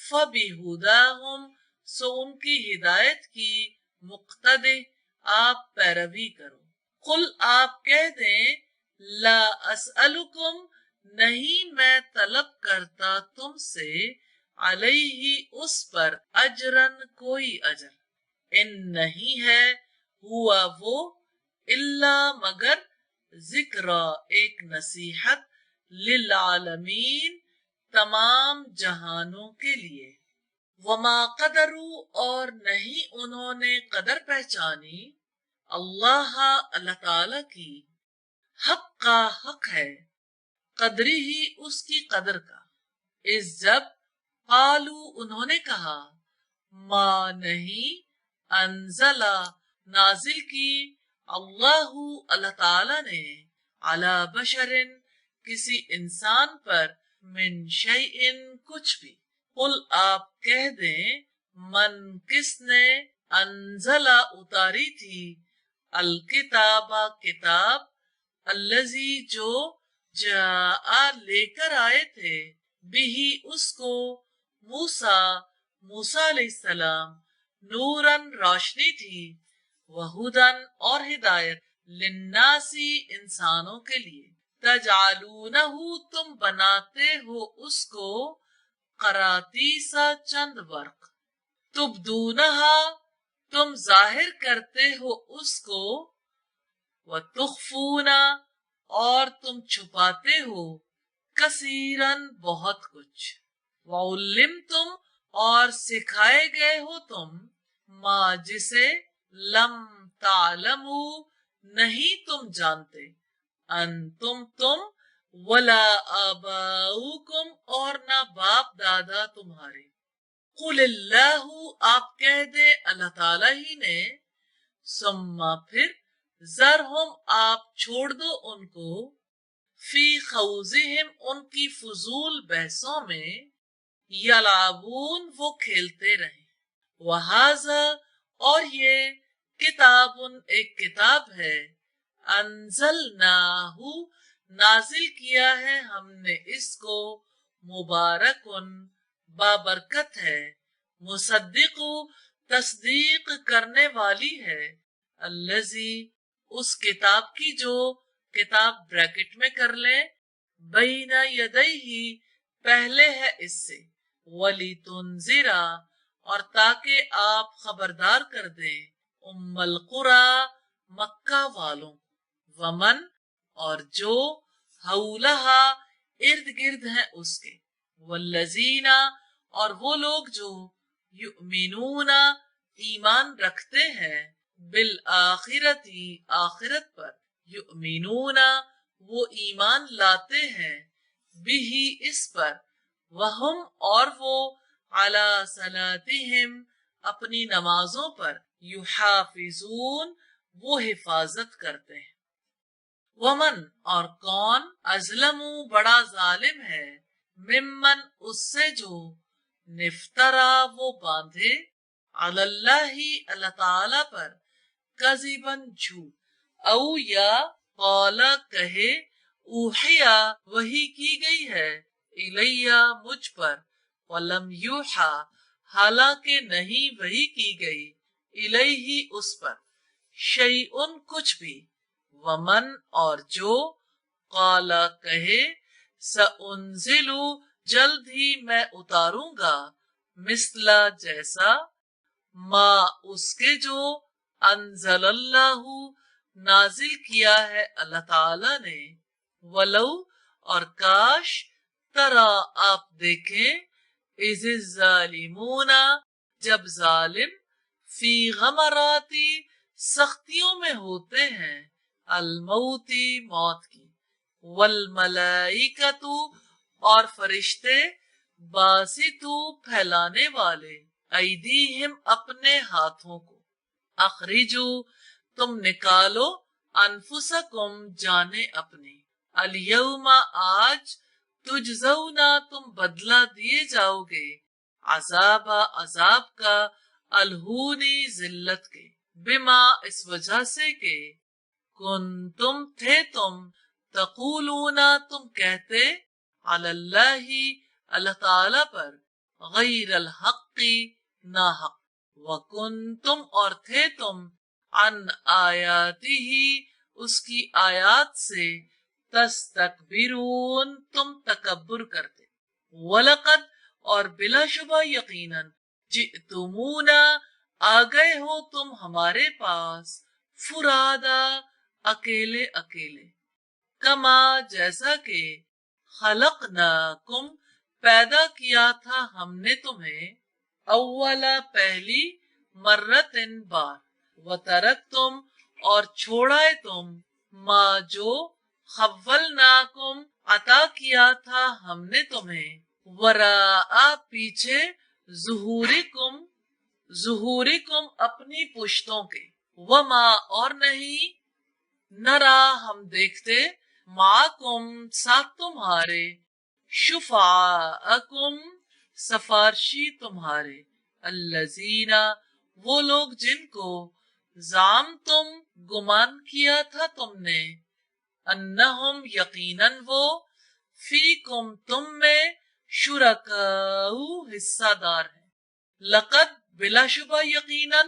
فبہداہم، سو ان کی ہدایت کی مقتدی آپ پیروی کرو۔ قل، آپ کہہ دیں، لا اسألکم، نہیں میں طلب کرتا تم سے، علیہ اس پر، اجرن کوئی اجر، ان نہیں ہے، ہوا وہ، الا مگر، ذکرى ایک نصیحت، للعالمین تمام جہانوں کے لیے۔ وما قدروا، اور نہیں انہوں نے قدر پہچانی، اللہ اللہ تعالی کی، حق کا حق ہے، قدری ہی اس کی قدر کا، اس جب قالوا انہوں نے کہا، ما نہیں، انزلہ نازل کی، اللہ اللہ تعالی نے، علی بشر کسی انسان پر، من شیئن کچھ بھی۔ قل آپ کہہ دیں، من کس نے، انزلہ اتاری تھی، الکتاب کتاب، الذی جو، جاء لے کر آئے تھے، بھی اس کو، موسیٰ موسیٰ علیہ السلام، نورن روشنی تھی، وہدن اور ہدایت، للناسی انسانوں کے لیے، تجعلونہ تم بناتے ہو اس کو، قراطیسا چند ورق، تبدونہا تم ظاہر کرتے ہو اس کو، وتخفون اور تم چھپاتے ہو، کثیرن بہت کچھ، وعلمتم اور سکھائے گئے ہو تم، ما جسے، لم تعلموا نہیں تم جانتے، انتم تم، ولا آباؤکم اور نہ باپ دادا تمہارے۔ قل اللہ آپ کہہ دے اللہ تعالی ہی نے، ثم پھر، ذرہم آپ چھوڑ دو ان کو، فی خوضہم ان کی فضول بحثوں میں، یلعبون وہ کھیلتے رہیں، وہذا اور یہ، کتاب ایک کتاب ہے، انزلناہ نازل کیا ہے ہم نے اس کو، مبارکن بابرکت ہے، مصدق تصدیق کرنے والی ہے، الذی اس کتاب کی جو، کتاب بریکٹ میں کر لیں، بین یدیہ پہلے ہے اس سے، وَلِتُنذِرَ اور تاکہ آپ خبردار کر دیں، ام القری مکہ والوں، ومن اور جو، حولہا ارد گرد ہیں اس کے، والذین اور وہ لوگ جو، یؤمنون ایمان رکھتے ہیں، بالآخرۃ آخرت پر، یؤمنون وہ ایمان لاتے ہیں، بھی اس پر، وہم اور وہ، علی صلاتہم اپنی نمازوں پر، یحافظون وہ حفاظت کرتے ہیں۔ ومن اور کون، اظلم بڑا ظالم ہے، ممن اس سے جو، نفترا وہ باندھے، علی اللہ اللہ تعالی پر، کذباً جھوٹ، او یا، قال کہے، اوحیا وحی کی گئی ہے، الیہ مجھ پر، ولم یوحا حالانکہ نہیں وحی کی گئی، الیہ اس پر، شیئن کچھ بھی، ومن اور جو، قال کہے، سأنزل جلد ہی میں اتاروں گا، مثلا جیسا، ما اس کے جو، انزل اللہ نازل کیا ہے اللہ تعالی نے، ولو اور کاش، ترا آپ دیکھیں، اذ الظالمون جب ظالم، فی غمراتی سختیوں میں ہوتے ہیں، الموت موت کی، والملائکۃ اور فرشتے، باسطو پھیلانے والے، ایدیہم اپنے ہاتھوں کو، اخرجو تم نکالو، انفسکم جانے اپنی، الیوم آج، تجزونا تم بدلہ دیے جاؤ گے، عذاب عذاب کا، الہونی ذلت کے، بما اس وجہ سے کہ، کنتم تھے تم، تقولون تم کہتے، علی اللہ اللہ تعالی پر، غیر الحق نہ حق، وکنتم اور تھے تم عن آیاتہ اس کی آیات سے تستکبرون تم تکبر کرتے، وَلَقَدْ اور بلا شبہ یقیناً جئتمونا آ گئے ہو تم ہمارے پاس فرادا اکیلے اکیلے، کما جیسا کہ خلقناکم پیدا کیا تھا ہم نے تمہیں اولا پہلی مرتن بار، وترکتم اور چھوڑائے تم ما جو خولناکم عطا کیا تھا ہم نے تمہیں وراء پیچھے ظہورکم اپنی پشتوں کے، وما اور نہیں نرا ہم دیکھتے معکم ساتھ تمہارے شفعاءکم سفارشی تمہارے الذین وہ لوگ جن کو زعمتم گمان کیا تھا تم نے انہم یقیناً وہ فیکم تم میں شرکاء حصہ دار ہیں، لقد بلا شبہ یقیناً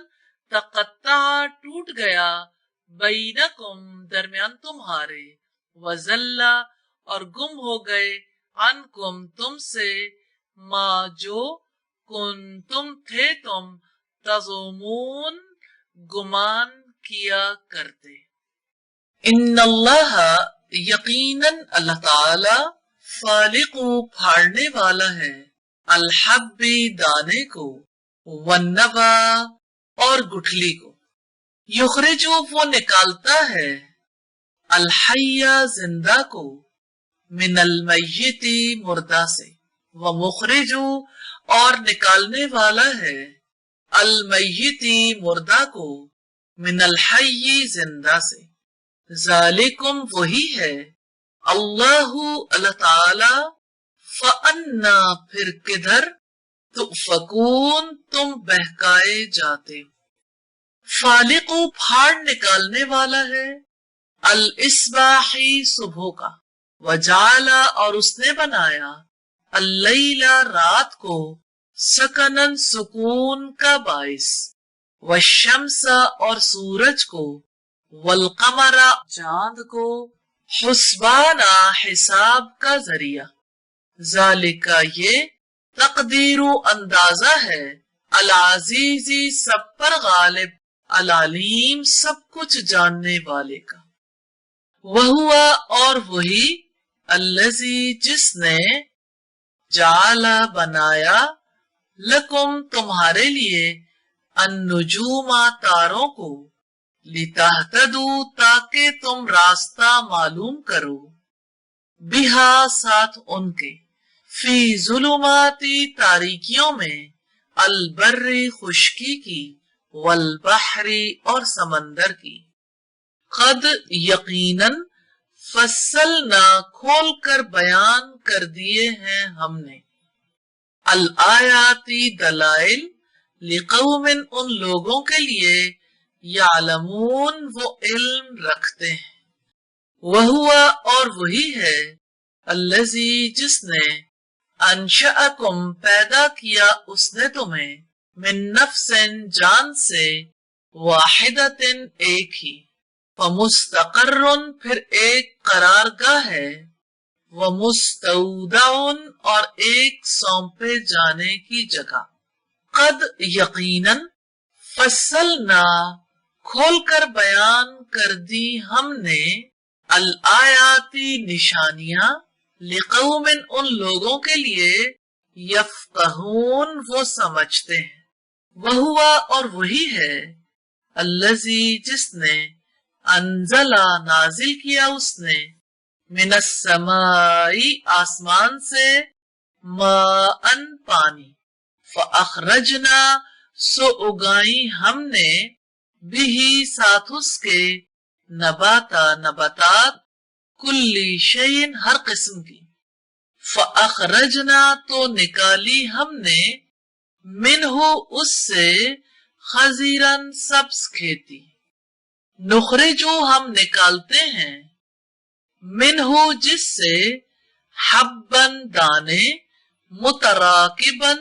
تقطع ٹوٹ گیا بینکم درمیان تمہارے، وزلا اور گم ہو گئے عنکم تم سے ما جو کنتم تھے تم تزعمون گمان کیا کرتے۔ ان اللہ یقیناً اللہ تعالی فالق پھاڑنے والا ہے الحب دانے کو والنوا اور گٹھلی کو، یخرجو وہ نکالتا ہے الحی زندہ کو من المیت مردہ سے، ومخرجو اور نکالنے والا ہے المیت مردہ کو من الحی زندہ سے، ذالکم وہی ہے اللہ اللہ تعالی فانا پھر کدھر تؤفکون تم بہکائے جاتے ہو، فالق پھاڑ نکالنے والا ہے الاصباحی صبح کا، وجعل اور اس نے بنایا اللیل رات کو سکنن سکون کا باعث، والشمس اور سورج کو، والقمر چاند کو، حسبانا حساب کا ذریعہ، ذالک یہ تقدیر اندازہ ہے العزیزی سب پر غالب العلیم سب کچھ جاننے والے کا، وہوا اور وہی الذی جس نے جعل بنایا لکم تمہارے لیے النجوم تاروں کو لتہتدو تاکہ تم راستہ معلوم کرو بہا ساتھ ان کے فی ظلماتی تاریکیوں میں البر خشکی کی والبحری اور سمندر کی، قد یقیناً فصلنا کھول کر بیان کر دیے ہیں ہم نے الآیاتی دلائل لقوم ان لوگوں کے لیے یعلمون وہ علم رکھتے ہیں، وہوا اور وہی ہے الذی جس نے انشأکم پیدا کیا اس نے تمہیں من نفس جان سے واحدۃ ایک ہی، فمستقر پھر ایک قرار گاہ ہے، ومستودع اور ایک سونپے جانے کی جگہ، قد یقیناً فصلنا کھول کر بیان کر دی ہم نے الآیاتی نشانیاں لقوم ان لوگوں کے لیے یفقہون وہ سمجھتے ہیں، وہوا اور وہی ہے الذی جس نے انزلا نازل کیا اس نے من السمائی آسمان سے ماء پانی، فاخرجنا سو اگائی ہم نے بھی ساتھ اس کے نباتا نباتات کلی شیء ہر قسم کی، فاخرجنا تو نکالی ہم نے منہ اس سے خضیرن سبز کھیتی، نخرجو ہم نکالتے ہیں منہ جس سے حبن دانے متراکبن